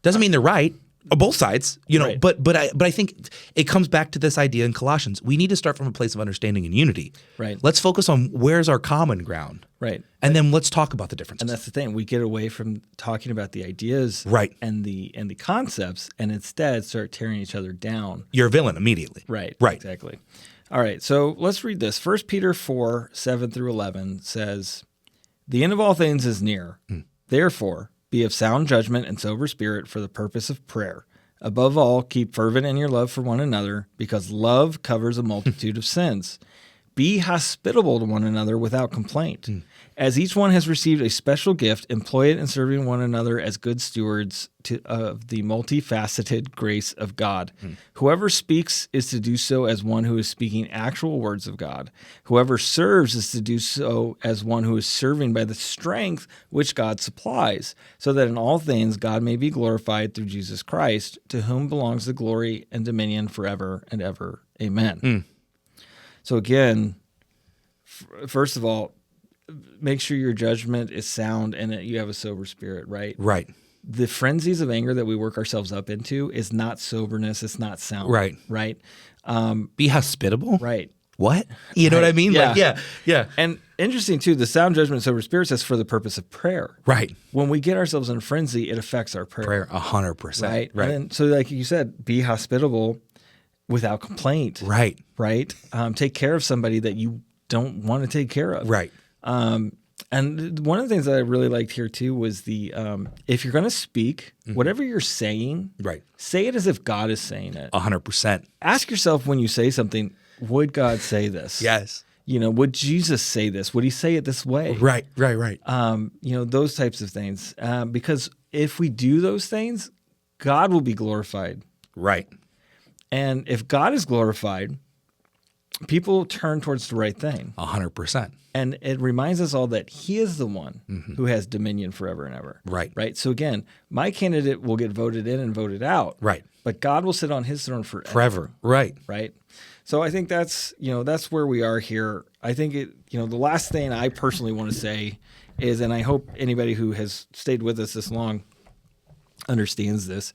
Doesn't mean they're right. Both sides, but I think it comes back to this idea in Colossians. We need to start from a place of understanding and unity. Let's focus on where's our common ground. And then let's talk about the differences. And that's the thing. We get away from talking about the ideas and the concepts, and instead start tearing each other down. You're a villain immediately. Right. Exactly. All right. So let's read this. 1 Peter 4:7 through 11 says, The end of all things is near. Therefore, be of sound judgment and sober spirit for the purpose of prayer. Above all, keep fervent in your love for one another, because love covers a multitude of sins. Be hospitable to one another without complaint. As each one has received a special gift, employ it in serving one another as good stewards of the multifaceted grace of God. Whoever speaks is to do so as one who is speaking actual words of God. Whoever serves is to do so as one who is serving by the strength which God supplies, so that in all things God may be glorified through Jesus Christ, to whom belongs the glory and dominion forever and ever. Amen. So again, first of all, make sure your judgment is sound and that you have a sober spirit, right? Right. The frenzies of anger that we work ourselves up into is not soberness. It's not sound. Right. Right. Be hospitable. Right. What? You know what I mean? Yeah. Like, yeah. And interesting too, the sound judgment and sober spirit says for the purpose of prayer. Right. When we get ourselves in a frenzy, it affects our prayer. 100%. Right. Right. And so like you said, be hospitable without complaint. Right. Right. Take care of somebody that you don't want to take care of. Right. And one of the things that I really liked here too was the if you're going to speak, whatever you're saying, Right. say it as if God is saying it. 100%. Ask yourself when you say something, would God say this? Yes. Would Jesus say this? Would he say it this way? Right. Those types of things. Because if we do those things, God will be glorified. Right. And if God is glorified, people turn towards the right thing. 100%. And it reminds us all that he is the one who has dominion forever and ever. Right. Right. So again, my candidate will get voted in and voted out. Right. But God will sit on his throne forever. Forever. Right. Right. So I think that's where we are here. I think the last thing I personally want to say is, and I hope anybody who has stayed with us this long understands this.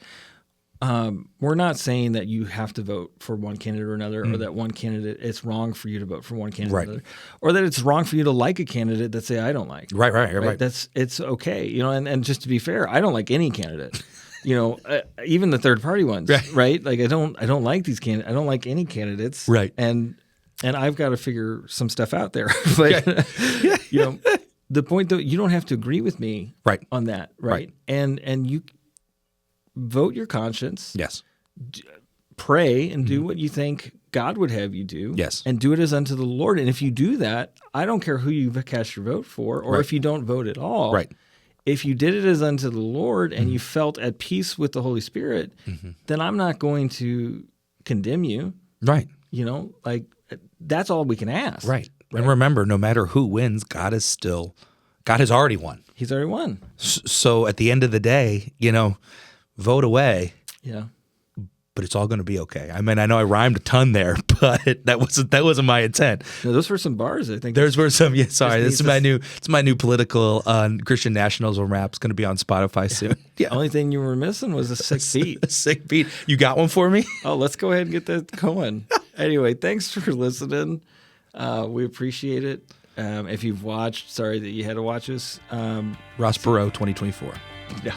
We're not saying that you have to vote for one candidate or another, or that one candidate, it's wrong for you to vote for one candidate or another, or that it's wrong for you to like a candidate that say I don't like. Right. It's okay. And just to be fair, I don't like any candidate. Even the third party ones, right? Like I don't like these candidates. I don't like any candidates. Right. And I've got to figure some stuff out there. But the point though, you don't have to agree with me on that, right? And you vote your conscience. Yes. Pray and do what you think God would have you do. Yes. And do it as unto the Lord. And if you do that, I don't care who you cast your vote for, or if you don't vote at all. Right. If you did it as unto the Lord and you felt at peace with the Holy Spirit, then I'm not going to condemn you. Right. That's all we can ask. Right. And remember, no matter who wins, God has already won. He's already won. So at the end of the day, vote away. Yeah. But it's all going to be okay. I mean, I know I rhymed a ton there, but that wasn't my intent. No, those were some bars, I think. Those were some. Yeah, sorry. This is my new political Christian Nationalism rap. It's going to be on Spotify soon. Yeah. The only thing you were missing was a sick beat. A sick beat. You got one for me? Oh, let's go ahead and get that going. Anyway, thanks for listening. We appreciate it. If you've watched, sorry that you had to watch us. Ross Perot, 2024. Yeah.